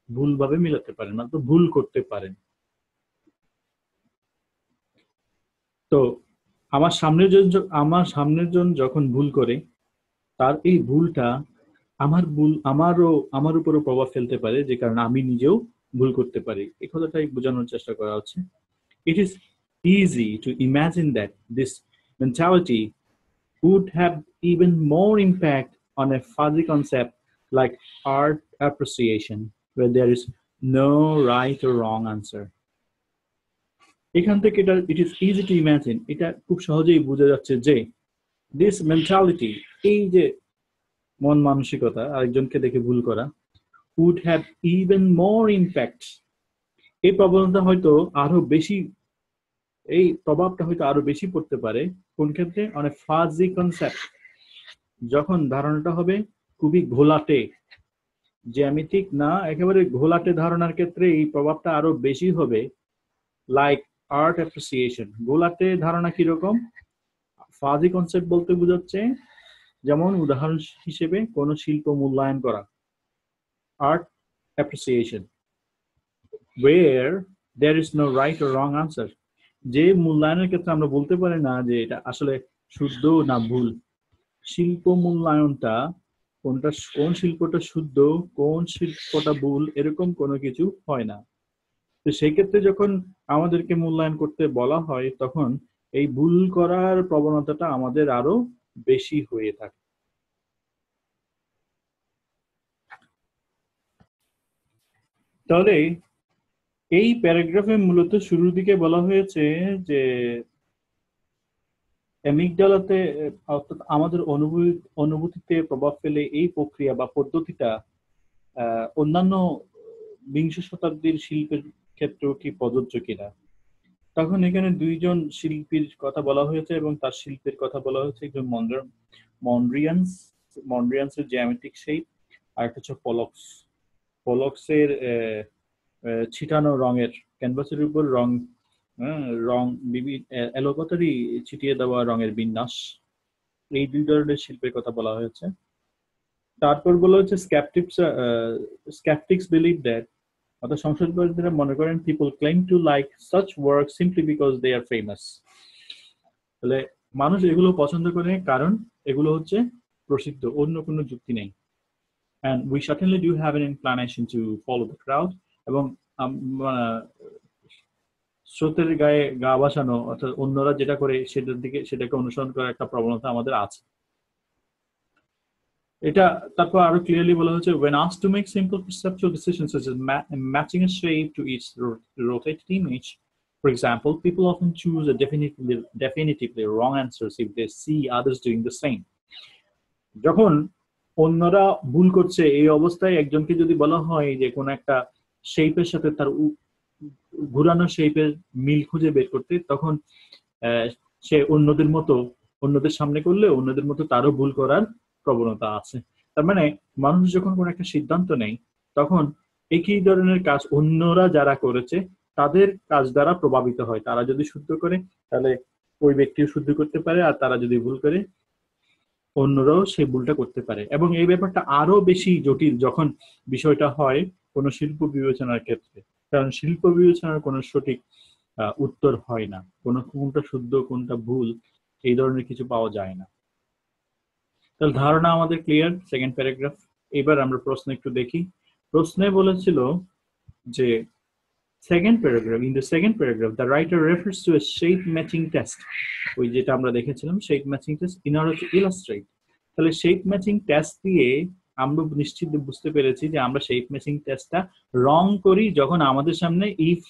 ভুলভাবে মিলাতে পারেন, মানে তো ভুল করতে পারেন। তো আমার সামনের জন যখন ভুল করে, তার এই ভুলটা আমার উপরও প্রভাব ফেলতে পারে, যে কারণে আমি নিজেও ভুল করতে পারি। এই কথাটাই বোঝানোর চেষ্টা করা হচ্ছে। It is easy to imagine that this mentality would have even more impact on a fuzzy concept like art appreciation, where there is no right or wrong answer. এখান থেকে it is easy to imagine, এটা খুব সহজেই বোঝা যাচ্ছে যে this mentality, এই যে মন মানসিকতা আরেকজনকে দেখে ভুল করা, would have even more impact, এই প্রবণতা হয়তো আরো বেশি, এই প্রভাবটা হয়তো আরো বেশি পড়তে পারে কোন ক্ষেত্রে? on a fuzzy concept, যখন ধারণাটা হবে খুবই ঘোলাটে, জ্যামিতিক না, একেবারে ঘোলাটে ধারণার ক্ষেত্রে এই প্রভাবটা আরো বেশি হবে। লাইক আর্ট অ্যাপ্রিসিয়েশন, ঘোলাটে ধারণা কিরকম? ফাজি কনসেপ্ট বলতে বোঝাচ্ছে, যেমন উদাহরণ হিসেবে কোন শিল্প মূল্যায়ন করা, art appreciation, where there is no right or wrong answer, যে মূল্যায়নের ক্ষেত্রে আমরা বলতে পারি না যে এটা আসলে শুদ্ধ না ভুল। শিল্প মূল্যায়নটা কোন শিল্পটা শুদ্ধ, কোন শিল্পটা ভুল, এরকম কোনো কিছু হয় না। তো সেই ক্ষেত্রে যখন আমাদেরকে মূল্যায়ন করতে বলা হয়, তখন এই ভুল করার প্রবণতাটা আমাদের আরো বেশি হয়ে থাকে। তাহলে এই প্যারাগ্রাফে মূলত শুরুর দিকে বলা হয়েছে যে অ্যামিগডালাতে, অর্থাৎ আমাদের অনুভূতিতে প্রভাব ফেলে এই প্রক্রিয়া বা পদ্ধতিটা অন্যান্য বিংশ শতাব্দীর শিল্পের ক্ষেত্রেও কি প্রযোজ্য কিনা। তখন এখানে দুইজন শিল্পীর কথা বলা হয়েছে এবং তার শিল্পের কথা বলা হয়েছে, একজন মন্ড্রিয়ান্সের জ্যামিতিক শেপ, আর একটা হচ্ছে পলক্সের ছিটানো রঙের, ক্যানভাসের উপর রং এলোপাতারি ছিটিয়ে দেওয়া রঙের বিন্যাস, এই দুই ধরনের শিল্পের কথা বলা হয়েছে। তারপর বলা হচ্ছে skeptics believe that, অর্থাৎ সংশোধনকারীরা মনে করেন, people claim to like such work simply because they are famous, তাহলে মানুষ এগুলো পছন্দ করে কারণ এগুলো হচ্ছে প্রসিদ্ধ, অন্য কোনো যুক্তি নেই। and we certainly do have an inclination to follow the crowd, এবং স্রোতের গায়ে গা ভাসানো, অর্থাৎ অন্যরা যেটা করে সেটাকে অনুসরণ করার একটা প্রবণতা আমাদের আছে। এটা তারপর আরো ক্লিয়ারলি বলা হচ্ছে, when asked to make simple perceptual decisions such as matching a shape to its rotated image, for example, people often choose a definitively wrong answers if they see others doing the same. যখন অন্যরা ভুল করছে, এই অবস্থায় একজনকে যদি বলা হয় যে কোন একটা শেপের সাথে তার ঘুরানো শেপের মিল খুঁজে বের করতে, তখন সে অন্যদের সামনে করলে অন্যদের মতো তারও ভুল করার প্রবণতা আছে। তার মানে মানুষ যখন কোন একটা সিদ্ধান্ত নেয়, তখন একই ধরনের কাজ অন্যরা যারা করেছে তাদের কাজ দ্বারা প্রভাবিত হয়। তারা যদি শুদ্ধ করে তাহলে ওই ব্যক্তিও শুদ্ধ করতে পারে, আর তারা যদি ভুল করে অন্যরাও সেই ভুলটা করতে পারে। এবং এই ব্যাপারটা আরো বেশি জটিল যখন বিষয়টা হয় কোনো শিল্প বিবেচনার ক্ষেত্রে, কারণ শিল্প বিবেচনার কোনো সঠিক উত্তর হয় না, কোনটা শুদ্ধ কোনটা ভুল এই ধরনের কিছু পাওয়া যায় না। তাহলে ধারণা আমাদের ক্লিয়ার। Second paragraph. এবার আমরা প্রশ্ন একটু দেখি। প্রশ্নে বলেছিল যে second paragraph, in the second paragraph, the writer refers to a shape matching test. ওই যেটা আমরা দেখেছিলাম shape matching test in order to illustrate. তাহলে shape matching test দিয়ে আমরা নিশ্চিত বুঝতে পেরেছি যে আমরা shape matching testটা রং করি যখন আমাদের সামনে if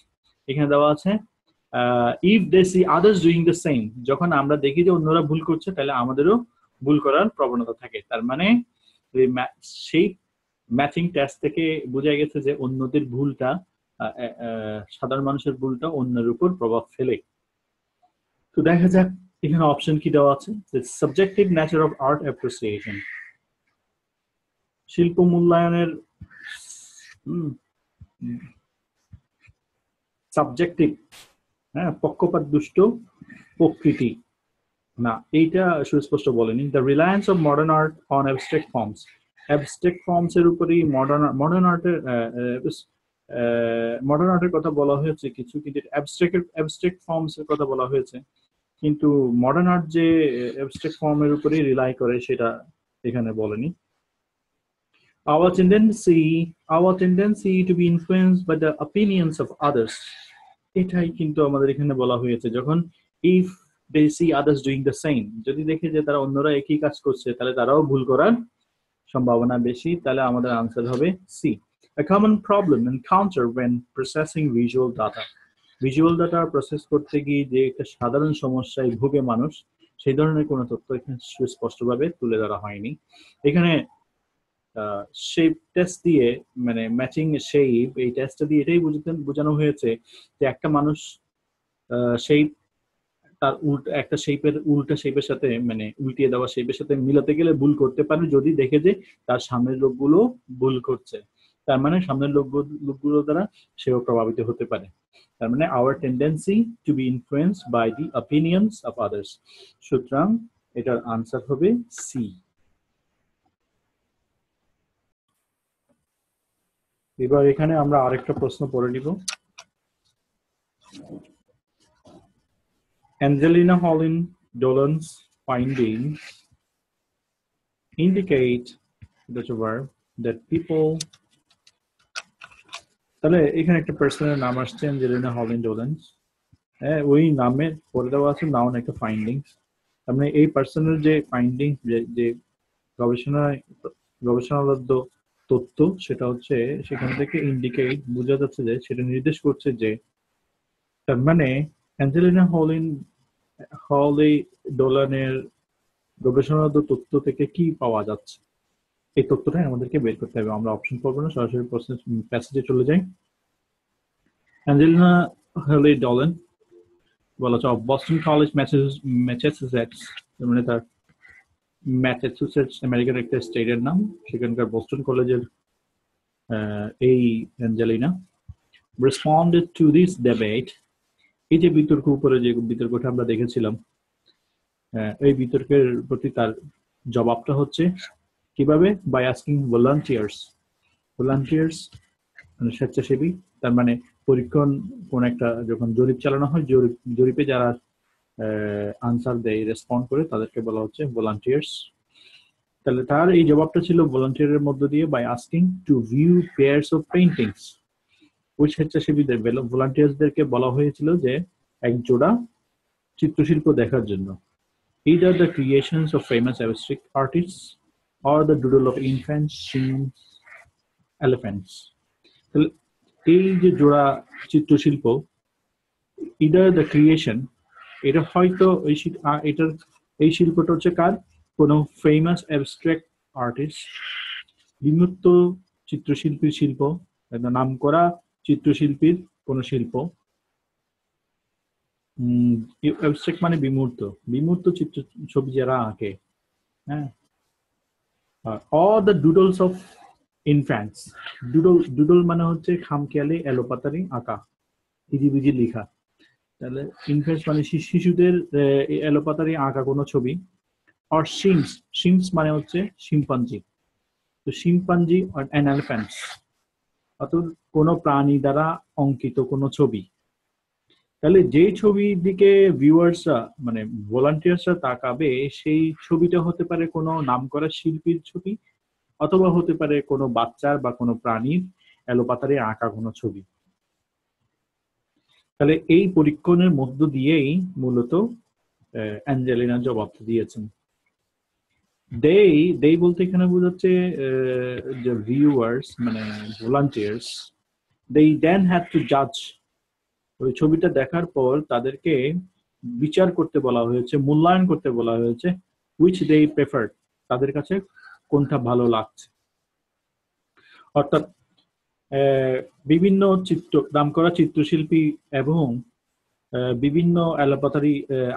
এখানে দেওয়া আছে if they see others doing the same, যখন আমরা দেখি যে অন্যরা ভুল করছে তাহলে আমাদেরও ভুল করার প্রবণতা থাকে। তার মানে shape matching test থেকে বোঝা গেছে যে অন্যদের ভুলটা সাধারণ মানুষের ভুলটা অন্যের উপর প্রভাব ফেলে। তো দেখা যাক এখানে অপশন কি দেওয়া আছে। Subjective nature of art appreciation, শিল্প মূল্যায়নের সাবজেক্টিভ, হ্যাঁ, পক্ষপাত দুষ্ট প্রকৃতি না, এইটা সুস্পষ্ট বলেনি। The Reliance of modern art on abstract forms, abstract forms এর উপরই মডার্ন আর্টের কথা বলা হয়েছে কিছু, কিন্তু অ্যাবস্ট্রাক্ট ফর্মস এর কথা বলা হয়েছে, কিন্তু মডার্ন আর্ট যে অ্যাবস্ট্রাক্ট ফর্মের উপরেই রিলাই করে সেটা এখানে বলেনি। our tendency to be influenced by the opinions of others, এটাই কিন্তু আমাদের এখানে বলা হয়েছে। যখন if they see others doing the same, যদি দেখে যে তারা অন্যরা একই কাজ করছে তাহলে তারাও ভুল করার সম্ভাবনা বেশি, তাহলে আমাদের আনসার হবে C. A common problem encountered when processing visual data, visual data process করতে গিয়ে যে একটা সাধারণ সমস্যায় ভুগে মানুষ, সেই ধরনের কোনো তথ্য এখানে সুস্পষ্টভাবে তুলে ধরা হয়নি। এখানে শেপ টেস্ট দিয়ে মানে ম্যাচিং শেপ, এই টেস্টটা দিয়ে এটাই বোঝানো হয়েছে যে একটা মানুষ শেপ তার একটা শেপের উল্টা শেপের সাথে মানে উল্টিয়ে দেওয়া শেপের সাথে মিলাতে গেলে ভুল করতে পারে যদি দেখে যে তার সামনের লোকগুলো ভুল করছে, তার মানে সামনের লোকগুলো দ্বারা সেও প্রভাবিত হতে পারে। তার মানে our tendency to be influenced by the opinions of others, সুতরাং এটার আনসার হবে সি। এবার এখানে আমরা আরেকটা প্রশ্ন পড়ে নিব। Angelina Holland-Dolan's findings indicate that's a verb that people, তাহলে এখানে একটা পার্সনের নাম আসছে অ্যাঞ্জেলিনা হলিন-ডোলেন্স, হ্যাঁ, ওই নামে পড়ে দেওয়া আছে নাউন একটা ফাইন্ডিংস। তার মানে এই পার্সনের যে ফাইন্ডিংস, যে গবেষণালব্ধ তথ্য, সেটা হচ্ছে সেখান থেকে ইন্ডিকেট বোঝা যাচ্ছে যে সেটা নির্দেশ করছে যে, তার মানে অ্যাঞ্জেলিনা হলি-ডোলানের গবেষণালব্ধ তথ্য থেকে কি পাওয়া যাচ্ছে, এই তথ্যটাই আমাদেরকে বের করতে হবে। আমরা অপশন পড়বো না, সরাসরি প্যাসেজে চলে যাই। অ্যাঞ্জেলিনা হলি-ডোলান বলা হচ্ছে অফ বস্টন কলেজ ম্যাসাচুসেটস, মানে তার ম্যাসাচুসেটস আমেরিকার একটা স্টেটের নাম, সেখানকার বস্টন কলেজের এই Angelina responded to this debate, এই যে বিতর্ক উপরে যে বিতর্কটা আমরা দেখেছিলাম, এই বিতর্কের প্রতি তার জবাবটা হচ্ছে কিভাবে, বাই আস্কিং ভলান্টিয়ার্স মানে স্বেচ্ছাসেবী, তার মানে পরীক্ষণ কোন একটা যখন জরিপ চালানো হয়, জরিপে যারা আনসার দেয়, রেসপন্ড করে, তাদেরকে বলা হচ্ছে ভলান্টিয়ার্স। তাহলে তার এই জবাবটা ছিল ভলান্টিয়ারের মধ্য দিয়ে by asking to view pairs of paintings, ওই স্বেচ্ছাসেবীদের ভলান্টিয়ার্সদেরকে বলা হয়েছিল যে এক জোড়া চিত্রশিল্প দেখার জন্য, either the creations of famous abstract artists or the doodle of infants, scenes, elephants. এই যে জোড়া চিত্রশিল্প, either the creation, এটা হয়তো এই শিল্পটা হচ্ছে কার, কোন ফেমাস অ্যাবস্ট্রাক্ট আর্টিস্ট, বিমূর্ত চিত্রশিল্পীর শিল্প, নাম করা চিত্রশিল্পীর কোন শিল্প, অ্যাবস্ট্রাক্ট মানে বিমূর্ত চিত্র ছবি যারা আঁকে, হ্যাঁ, or the doodles of infants, doodle মানে হচ্ছে খামখেয়ালি এলোপাতারি আঁকা, ইজিবিজি লেখা। তাহলে ইনফ্যান্টস মানে শিশুদের এলোপাতারি আঁকা কোনো ছবি। আর শিমস মানে হচ্ছে শিম্পাঞ্জি। তো শিম্পাঞ্জি অ্যান্ড এলিফ্যান্টস, অর্থাৎ কোনো প্রাণী দ্বারা অঙ্কিত কোনো ছবি। তাহলে যেই ছবির দিকে ভিউয়ার্সরা মানে ভলান্টিয়ার্সরা তাকাবে, সেই ছবিটা হতে পারে কোনো নামকরা শিল্পীর ছবি, অথবা হতে পারে কোনো বাচ্চার বা কোনো প্রাণীর এলোপাতারি আঁকা কোনো ছবি। তাহলে এই পরীক্ষণের মধ্য দিয়েই মূলত অ্যাঞ্জেলিনা জবাবটা দিয়েছেন। দেই বলতে এখানে বোঝাচ্ছে যে ভিউয়ার্স মানে volunteers, they then had to judge, ওই ছবিটা দেখার পর তাদেরকে বিচার করতে বলা হয়েছে, মূল্যায়ন করতে বলা হয়েছে, which they preferred, তাদের কাছে কোনটা ভালো লাগছে। অর্থাৎ বিভিন্ন নামকরা চিত্রশিল্পী এবং বিভিন্ন এলোপাতারি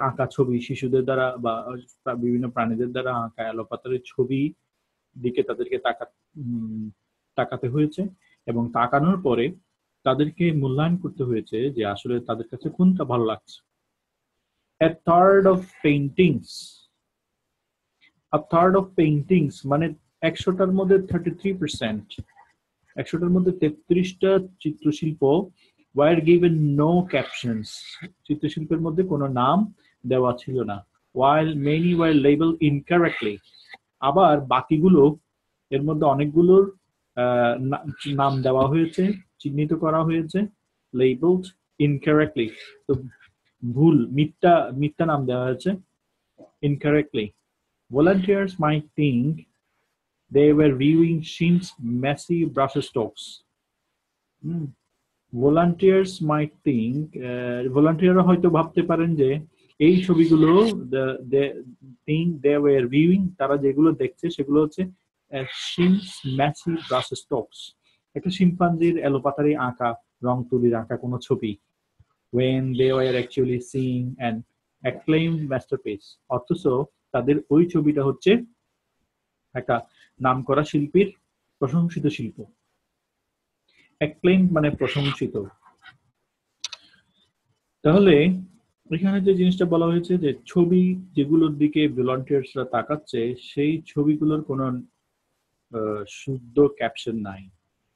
আঁকা ছবি শিশুদের দ্বারা বা বিভিন্ন প্রাণীদের দ্বারা আঁকা এলোপাতারি ছবি দিকে তাদেরকে তাকাতে হয়েছে, এবং তাকানোর পরে তাদেরকে মূল্যায়ন করতে হয়েছে যে আসলে তাদের কাছে কোনটা ভালো লাগছে। A third of paintings মানে 100টার মধ্যে 33%, 100টার মধ্যে 33টা চিত্রশিল্প were given no captions, চিত্রশিল্পের মধ্যে কোনো নাম দেওয়া ছিল না, while many were labeled incorrectly, আবার বাকিগুলো এর মধ্যে অনেকগুলোর নাম দেওয়া হয়েছে, চিহ্নিত করা হয়েছে, labeled incorrectly, তো ভুল মিথ্যা নাম দেওয়া হয়েছে incorrectly. Volunteers might think they were viewing Shim's messy brushstrokes. Volunteers might think, ভলান্টিয়াররা হয়তো ভাবতে পারেন যে এই ছবিগুলো they were viewing, তারা যেগুলো দেখছে সেগুলো হচ্ছে Shim's messy brushstrokes, একটা শিম্পাঞ্জির এলোপাতারি আঁকা, রং তুলির আঁকা কোনো ছবি, when they were actually seeing an acclaimed masterpiece, অথচ তাদের ওই ছবিটা হচ্ছে একটা নামকরা শিল্পীর প্রশংসিত শিল্প। acclaimed মানে প্রশংসিত। তাহলে এখানে যে জিনিসটা বলা হয়েছে যে ছবি যেগুলোর দিকে ভলান্টিয়ার্সরা তাকাচ্ছে সেই ছবিগুলোর কোনো শুদ্ধ ক্যাপশন নাই।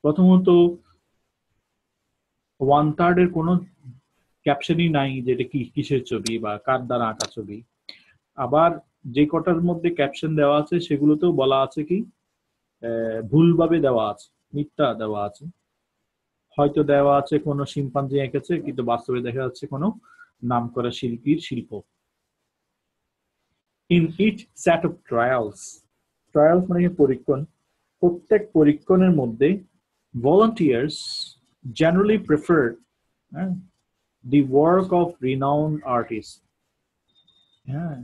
প্রথমত 1/3 এর কোনো ক্যাপশনই নাই যে এটা কিসের ছবি বা কার দ্বারা আঁকা ছবি। আবার যে কটার মধ্যে ক্যাপশন দেওয়া আছে সেগুলোতেও বলা আছে কি ভুলভাবে দেওয়া আছে, মিথ্যা দেওয়া আছে। হয়তো দেওয়া আছে কোনো শিম্পাঞ্জি এঁকেছে, কিন্তু বাস্তবে দেখা যাচ্ছে কোনো নামকরা শিল্পীর শিল্প। In each set of trials মানে পরীক্ষণ, প্রত্যেক পরীক্ষণের মধ্যে volunteers generally preferred the work of renowned artists. হ্যাঁ,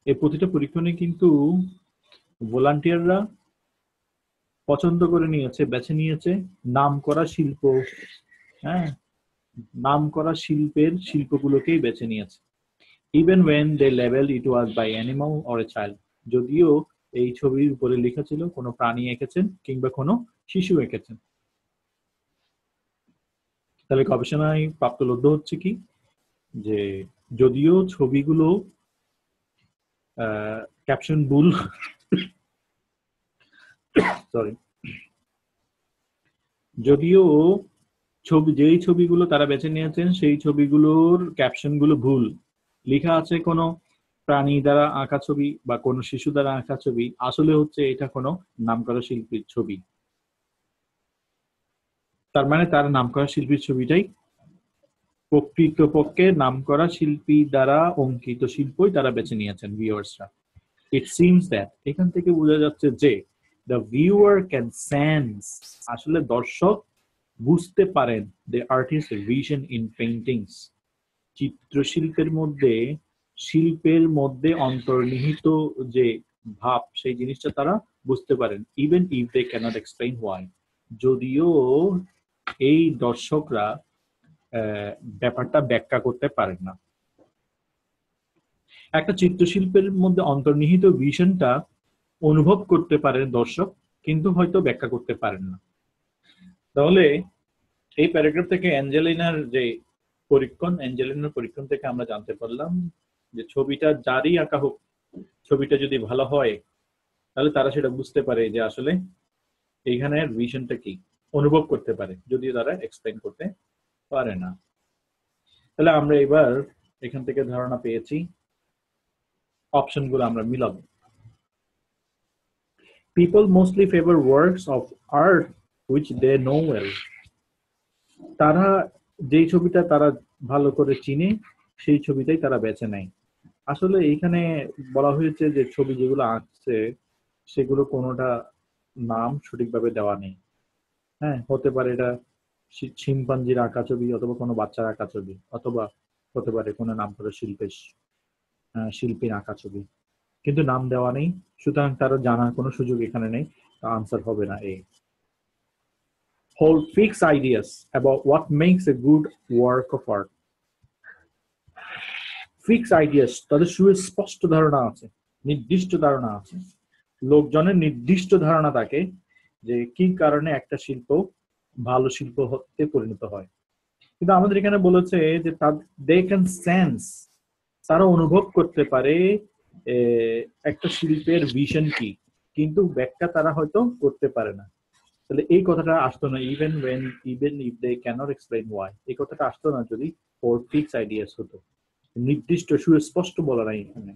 এই প্রতিটা পরীক্ষণে কিন্তু ভলান্টিয়াররা পছন্দ করে নিয়েছে, বেছে নিয়েছে নামকরা শিল্প, হ্যাঁ, নামকরা শিল্পগুলোকেই বেছে নিয়েছে। Even when they labeled it was by animal or a child, যদিও এই ছবির উপরে লেখা ছিল কোনো প্রাণী এঁকেছেন কিংবা কোনো শিশু এঁকেছেন। তাহলে গবেষণায় প্রাপ্ত লব্ধ হচ্ছে কি যে যদিও ছবিগুলো ক্যাপশন ভুল সরি, যদিও যেই ছবিগুলো তারা বেছে নিয়েছেন সেই ছবিগুলোর ক্যাপশনগুলো ভুল, লেখা আছে কোনো প্রাণী দ্বারা আঁকা ছবি বা কোনো শিশু দ্বারা আঁকা ছবি, আসলে হচ্ছে এটা কোনো নামকরা শিল্পীর ছবি। তার মানে তার নামকরা শিল্পীর ছবিটাই প্রকৃতপক্ষে নামকরা শিল্পী দ্বারা অঙ্কিত শিল্পই তারা বেছে নিয়েছেন ভিউয়ার্সরা। ইট সিমস দ্যাট, এখান থেকে বোঝা যাচ্ছে যে the viewer can sense, আসলে দর্শক বুঝতে পারেন the artist's vision in paintings, চিত্রশিল্পের মধ্যে শিল্পের মধ্যে অন্তর্নিহিত যে ভাব সেই জিনিসটা তারা বুঝতে পারেন, even if they cannot explain why, যদিও এই দর্শকরা ব্যাপারটা ব্যাখ্যা করতে পারেন না। একটা চিত্রশিল্পের মধ্যে অন্তর্নিহিত ভিশনটা অনুভব করতে পারে দর্শক কিন্তু হয়তো ব্যাখ্যা করতে পারেন না। তাহলে এই প্যারাগ্রাফ থেকে অ্যাঞ্জেলিনার পরীক্ষণ থেকে আমরা জানতে পারলাম যে ছবিটা যারই আঁকা হোক, ছবিটা যদি ভালো হয় তাহলে তারা সেটা বুঝতে পারে যে আসলে এইখানে ভিশনটা কি, অনুভব করতে পারে, যদিও তারা এক্সপ্লেইন করতে পারে না। তাহলে আমরা এবার এখান থেকে ধারণা পেয়েছি, অপশনগুলো আমরা মিলাবো। People mostly favor works of art which they know well. তারা যেই ছবিটা তারা ভালো করে চিনে সেই ছবিটাই তারা বেছে নেয়। আসলে এইখানে বলা হয়েছে যে ছবি যেগুলো আঁকছে সেগুলো কোনোটা নাম সঠিকভাবে দেওয়া নেই। হ্যাঁ, হতে পারে এটা শিম্পাঞ্জির আঁকা ছবি, অথবা কোনো বাচ্চার আঁকা ছবি, অথবা হতে পারে কোনো নাম করে শিল্পীর আঁকা ছবি, কিন্তু নাম দেওয়া নেই। সুতরাং তারা জানার কোনো সুযোগ এখানে নেই, আনসার হবে না এ। Hold fixed ideas about what makes a good work of art. Fixed ideas, তাদের সুস্পষ্ট ধারণা আছে, নির্দিষ্ট ধারণা আছে। লোকজনের নির্দিষ্ট ধারণা থাকে যে কি কারণে একটা শিল্প ভালো শিল্প হতে পরিণত হয়। কিন্তু আমাদের এখানে বলেছে যে they can sense, তারা অনুভব করতে পারে একটা শিল্পের ভিশন কি, কিন্তু ব্যাখ্যা তারা হয়তো করতে পারে না। তাহলে এই কথাটা আসতো না, even if they cannot explain why, এই কথাটা আসতো না যদি hold fixed ideas হতো। নির্দিষ্ট সুস্পষ্ট বলা নাই এখানে,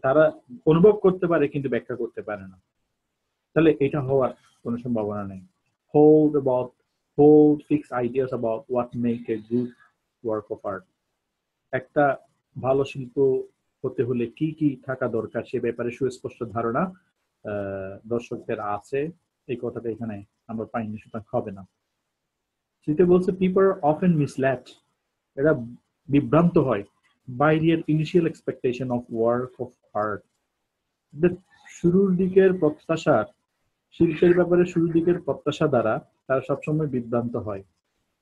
তারা অনুভব করতে পারে কিন্তু ব্যাখ্যা করতে পারে না। তাহলে এটা হওয়ার কোনো সম্ভাবনা নেই। hold fixed ideas about what make a good work of art. একটা ভালো শিল্প হতে হলে কি কি থাকা দরকার সে ব্যাপারে সুস্পষ্ট ধারণা দর্শকদের আছে, এই কথাটা এখানে আমরা পাইনি, সুতরাং হবে না। সেটা বলছে people often misled, এরা বিভ্রান্ত হয় by their initial expectation of work of art. শুরুর দিকের প্রত্যাশা, শিল্পের ব্যাপারে শুরুর দিকের প্রত্যাশা দ্বারা তারা সবসময় বিভ্রান্ত হয়।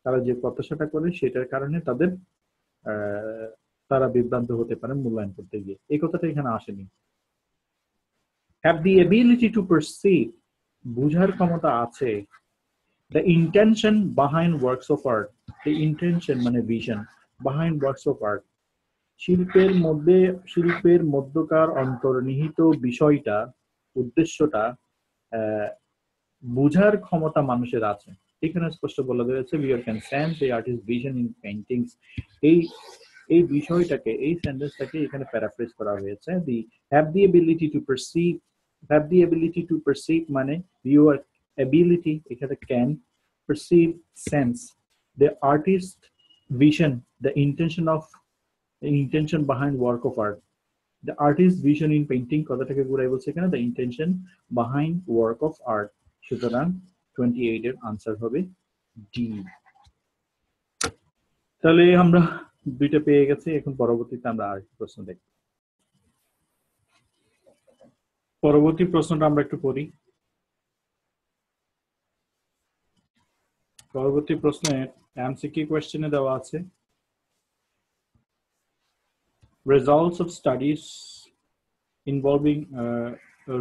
তারা যে প্রত্যাশাটা করে সেটার কারণে তারা বিভ্রান্ত হতে পারে মূল্যায়ন করতে গিয়ে। এই কথাটা এখানে আসেনি। Have the ability to perceive, বুঝার ক্ষমতা আছে। The intention behind works of art, the intention মানে vision behind works of art, শিল্পের মধ্যকার অন্তর্নিহিত বিষয়টা, উদ্দেশ্যটা বুঝার ক্ষমতা মানুষের আছে। এখানে স্পষ্ট বলা হয়েছে viewer can sense the artist's vision in paintings. এই বিষয়টাকে, এই সেন্টেন্সটাকে এখানে প্যারাফ্রেজ করা হয়েছে। have the ability to perceive মানে viewer ability, এখানে can, perceive, sense the artist's vision, the intention behind work of art. The artist's vision in painting কথাটাকে ঘুরাই বলছে এখানে the intention behind work of art. সুতরাং 28 এর আনসার হবে ডি। তাহলে আমরা দুইটা পেয়ে গেছি, এখন পরবর্তীতে আমরা আরেকটা প্রশ্ন দেখব। পরবর্তী প্রশ্নটা আমরা একটু পড়ি। পরবর্তী প্রশ্নে এমসিকিউ কোয়েশ্চেনে দেওয়া আছে results of studies involving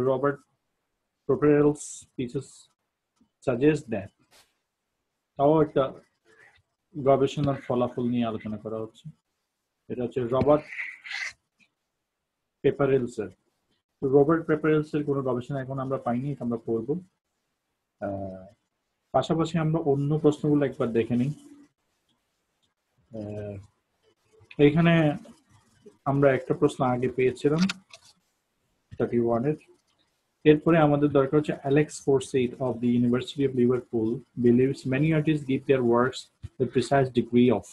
Robert Pepperell's pieces suggest that, তাও একটা গবেষণার ফলাফল নিয়ে আলোচনা করা হচ্ছে। এটা হচ্ছে রবার্ট পেপারেলসের। রবার্ট পেপারেলসের কোনো গবেষণা এখন আমরা পাইনি, এটা আমরা পড়ব। পাশাপাশি আমরা অন্য প্রশ্নগুলো একবার দেখে নিই। এইখানে আমরা একটা প্রশ্ন আগে পেয়েছিলাম 31 এর। এরপরে আমাদের দরকার হচ্ছে Alex Forsyth of the University of Liverpool believes many artists give their works the precise degree of.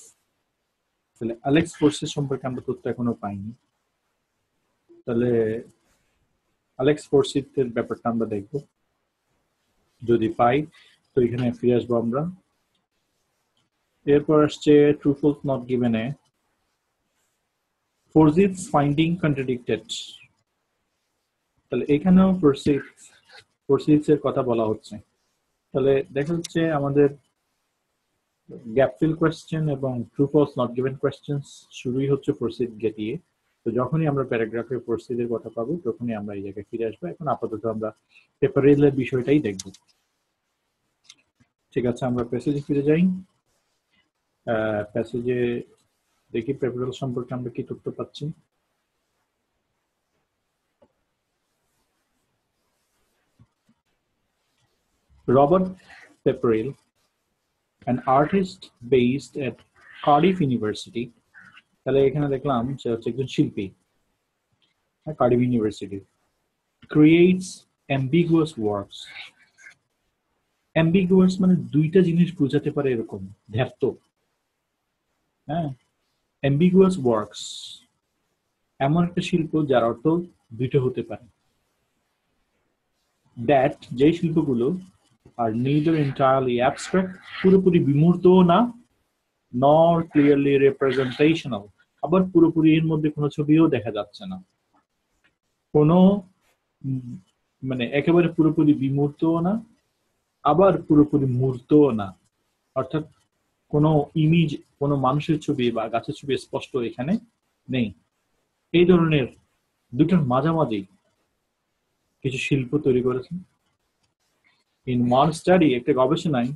তাহলে Alex Forsyth সম্পর্কে আমরা তথ্য এখনো পাইনি। তাহলে Alex Forsyth এর ব্যাপারটা আমরা দেখব, যদি পাই তো এখানে ফিরে আসবো আমরা। এরপর আসছে true false not given A Forsyth's finding contradicted. তাহলে এখানেও Forsyth এর কথা বলা হচ্ছে। তাহলে দেখা যাচ্ছে আমাদের গ্যাপ ফিল কোয়েশ্চেন এবং true false not given questions শুরুই হচ্ছে Forsyth দিয়ে। তো যখনই আমরা প্যারাগ্রাফের পরিস্থিতির কথা পাবো তখনই আমরা এই জায়গায় ফিরে আসবো। এখন আপাতত আমরা পেপারেলের বিষয়টাই দেখব। ঠিক আছে, আমরা প্যাসেজে ফিরে যাই। প্যাসেজে দেখি পেপারেল সম্পর্কে আমরা কি তথ্য পাচ্ছি। Robert Pepperell, an artist based at Cardiff University, তাহলে এখানে দেখলাম সে হচ্ছে একজন শিল্পী, Cardiff university, creates ambiguous works. ambiguous মানে দুইটা জিনিস বোঝাতে পারে এরকম, ধ্যাত্ত। হ্যাঁ, ambiguous works এমন একটা শিল্প যার অর্থ দুইটা হতে পারে। that যে শিল্পগুলো are neither entirely abstract, পুরোপুরি বিমূর্তও না, nor clearly representational, আবার পুরোপুরি এর মধ্যে কোনো ছবিও দেখা যাচ্ছে না। কোনো মানে একেবারে পুরোপুরি বিমূর্তও না, আবার পুরোপুরি মূর্তও না, অর্থাৎ কোনো ইমেজ, কোনো মানুষের ছবি বা গাছের ছবি স্পষ্ট এখানে নেই। এই ধরনের দুটোর মাঝামাঝি কিছু শিল্প তৈরি করেছেন। In one study, একটা গবেষণায়,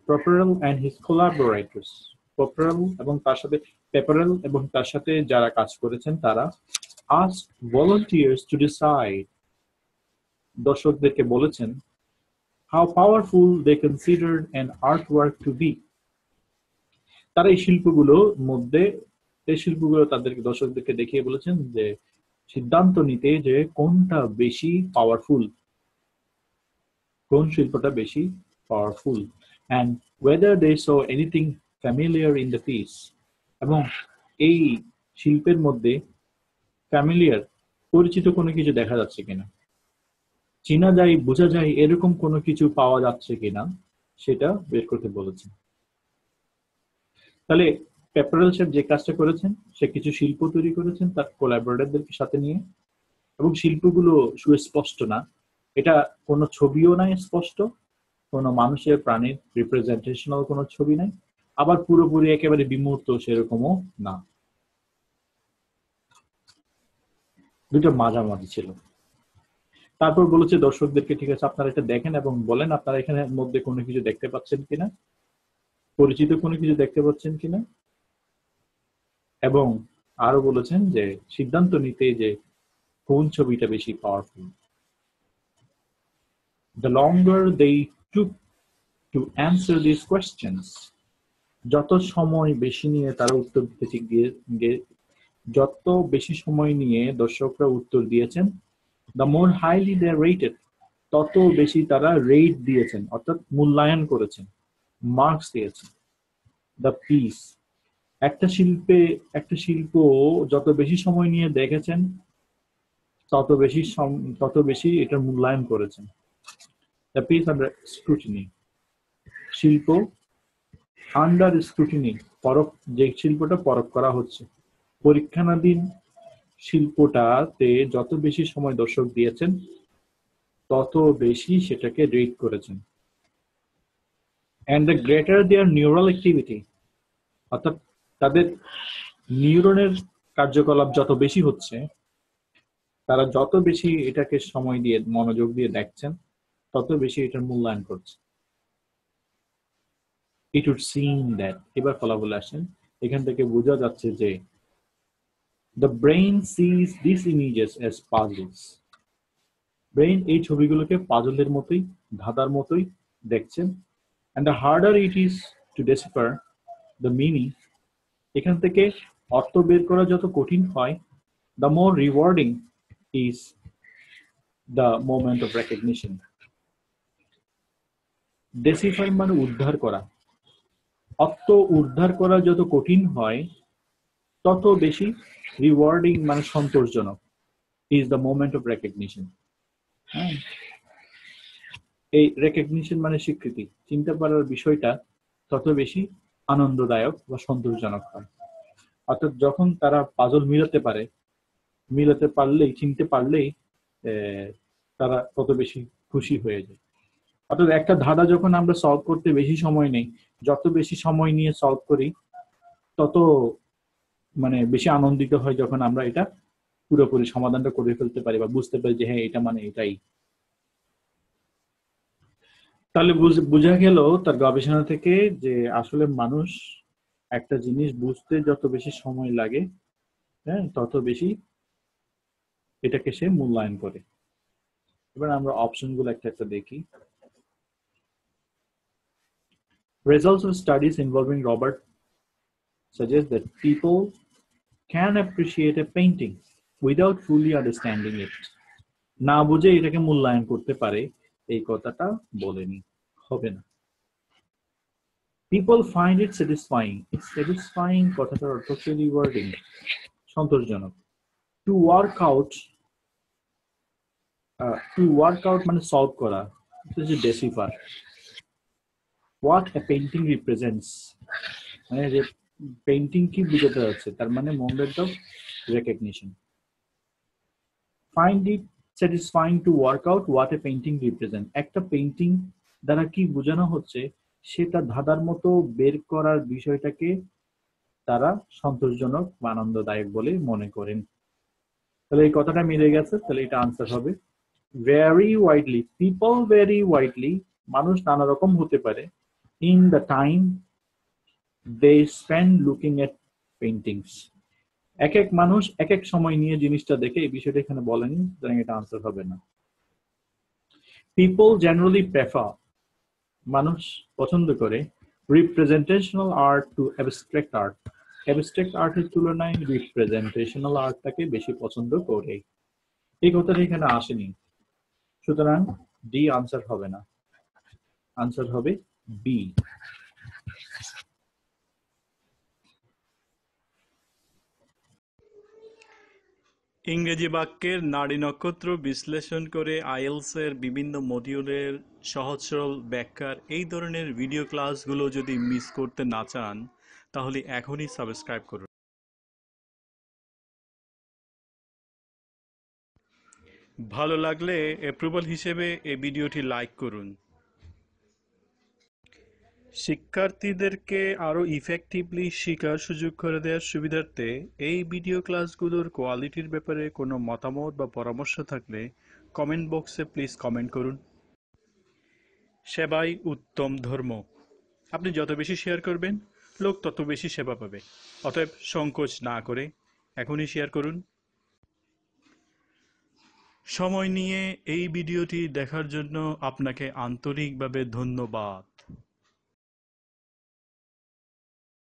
Pepperell and his collaborators, Pepperell এবং তার সাথে যারা কাজ করেছেন তারা asked volunteers to decide, দর্শকদেরকে বলেছেন, how powerful they considered an artwork to be. তারা এই শিল্পগুলো তাদেরকে দর্শকদেরকে দেখিয়ে বলেছেন যে সিদ্ধান্ত নিতে যে কোনটা বেশি পাওয়ারফুল, কোন শিল্পটা বেশি powerful, and whether they saw anything familiar in the piece, এবং এই শিল্পের মধ্যে ফ্যামিলিয়ার, পরিচিত কোনো কিছু দেখা যাচ্ছে কিনা, চেনা যায়, বোঝা যায় এরকম কোনো কিছু পাওয়া যাচ্ছে কিনা সেটা বের করতে বলেছেন। তাহলে পেপারেল সাহেব যে কাজটা করেছেন, সে কিছু শিল্প তৈরি করেছেন তার কোলাবোরেটরদেরকে সাথে নিয়ে, এবং শিল্পগুলো সুস্পষ্ট না, এটা কোনো ছবিও নাই স্পষ্ট, কোনো মানুষের প্রাণীর রিপ্রেজেন্টেশনাল কোনো ছবি নাই, আবার পুরোপুরি একেবারে বিমূর্ত সেরকমও না, দুটো মাঝামাঝি ছিল। তারপর বলেছে দর্শকদেরকে, ঠিক আছে আপনারা এটা দেখেন এবং বলেন আপনারা এখানে মধ্যে কোনো কিছু দেখতে পাচ্ছেন কিনা, পরিচিত কোনো কিছু দেখতে পাচ্ছেন কিনা, এবং আরো বলেছেন যে সিদ্ধান্ত নিতে যে কোন ছবিটা বেশি powerful. The longer they took to answer these questions, যত সময় বেশি নিয়ে তারা উত্তর দিতে গিয়ে, যত বেশি সময় নিয়ে দর্শকরা উত্তর দিয়েছেন, the more highly they rated, তত বেশি তারা রেট দিয়েছেন, অর্থাৎ মূল্যায়ন করেছেন, মার্কস দিয়েছেন। The piece, একটা শিল্প যত বেশি সময় নিয়ে দেখেছেন তত বেশি এটার মূল্যায়ন করেছেন। The piece under scrutiny, শিল্প আন্ডার স্ক্রুটিনি, যে শিল্পটা পরখ করা হচ্ছে, পরীক্ষানাধীন শিল্পটাতে যত বেশি সময় দর্শক দিয়েছেন তত বেশি সেটাকে রেট করেছেন। and the greater their neural activity, অর্থাৎ তাদের নিউরনের কার্যকলাপ যত বেশি হচ্ছে, তারা যত বেশি এটাকে সময় দিয়ে মনোযোগ দিয়ে দেখছেন তত বেশি এটার মূল্যায়ন করছে। It would seem that, এবার ফলাফল আসেন, এখান থেকে বোঝা যাচ্ছে যে the brain sees these images as puzzles, brain এই ছবিগুলোকে পাজলের মতোই, ধাঁধার মতোই দেখছেন, and the harder it is to decipher the meaning, এখান থেকে অর্থ বের করা যত কঠিন হয়, the more rewarding is the moment of recognition. ডেসিফার মানে উদ্ধার করা, অর্থ উদ্ধার করা যত কঠিন হয় তত বেশি রিওয়ার্ডিং মানে সন্তোষজনক is the moment of recognition. এই রেকগনিশন মানে স্বীকৃতি, চিনতে পারার বিষয়টা তত বেশি আনন্দদায়ক বা সন্তোষজনক হয়। অর্থাৎ যখন তারা পাজল মিলাতে পারলেই, চিনতে পারলেই তারা তত বেশি খুশি হয়ে যায়। অর্থাৎ একটা ধাঁধা যখন আমরা সলভ করতে বেশি সময় নেই, যত বেশি সময় নিয়ে সলভ করি তত মানে বেশি আনন্দিত হয় যখন আমরা এটা পুরোপুরি সমাধানটা করে ফেলতে পারি বা বুঝতে পারি যে হ্যাঁ এটা মানে এটাই। তাহলে বোঝা গেল তার গবেষণা থেকে যে আসলে মানুষ একটা জিনিস বুঝতে যত বেশি সময় লাগে, হ্যাঁ, তত বেশি এটাকে সে মূল্যায়ন করে। এবার আমরা অপশন গুলো একটা একটা দেখি। Results of studies involving Robert suggest that people can appreciate a painting without fully understanding it. না বুঝে এটাকে মূল্যায়ন করতে পারে, এই কথাটা বলেনি, হবে না। People find it satisfying. It's satisfying কথাটার অর্থ হচ্ছে রিওয়ার্ডিং, সন্তোষজনক। To work out, মানে সলভ করা, এটা হচ্ছে ডেসিফার। What a painting represents, মানে যে পেইন্টিং কি বুঝাতে যাচ্ছে তার মানে moment of recognition. Find it satisfying to work out what a painting represents, একটা পেইন্টিং দ্বারা কি বোঝানো হচ্ছে সেটা ধাঁধার মতো বের করার বিষয়টাকে তারা সন্তোষজনক বা আনন্দদায়ক বলে মনে করেন। তাহলে এই কথাটা মিলে গেছে, তাহলে এটা আনসার হবে। Very widely, people very widely, মানুষ নানা রকম হতে পারে। In the time they spend looking at paintings, এক এক মানুষ এক এক সময় নিয়ে জিনিসটা দেখে, এই বিষয়টা এখানে বলেনি, সুতরাং এটা আনসার হবে না। পিপল জেনারেলি প্রেফার, মানুষ পছন্দ করে representational art to abstract art, abstract আর্টের তুলনায় রিপ্রেজেন্টেশনাল আর্টটাকে বেশি পছন্দ করে। এই কথাটা এখানে আসেনি, সুতরাং ডি আনসার হবে না, আনসার হবে বি। ইংরেজি বাক্যের নাড়ি নক্ষত্র বিশ্লেষণ করে আইএলটিএস এর বিভিন্ন মডিউলের সহজ সরল ব্যাখ্যার এই ধরনের ভিডিও ক্লাসগুলো যদি মিস করতে না চান তাহলে এখনই সাবস্ক্রাইব করুন। ভালো লাগলে অ্যাপ্রুভাল হিসেবে এই ভিডিওটি লাইক করুন। শিক্ষার্থীদেরকে আরও ইফেক্টিভলি শেখার সুযোগ করে দেওয়ার সুবিধার্থে এই ভিডিও ক্লাসগুলোর কোয়ালিটির ব্যাপারে কোনো মতামত বা পরামর্শ থাকলে কমেন্ট বক্সে প্লিজ কমেন্ট করুন। সেবাই উত্তম ধর্ম, আপনি যত বেশি শেয়ার করবেন লোক তত বেশি সেবা পাবে, অতএব সংকোচ না করে এখনই শেয়ার করুন। সময় নিয়ে এই ভিডিওটি দেখার জন্য আপনাকে আন্তরিকভাবে ধন্যবাদ।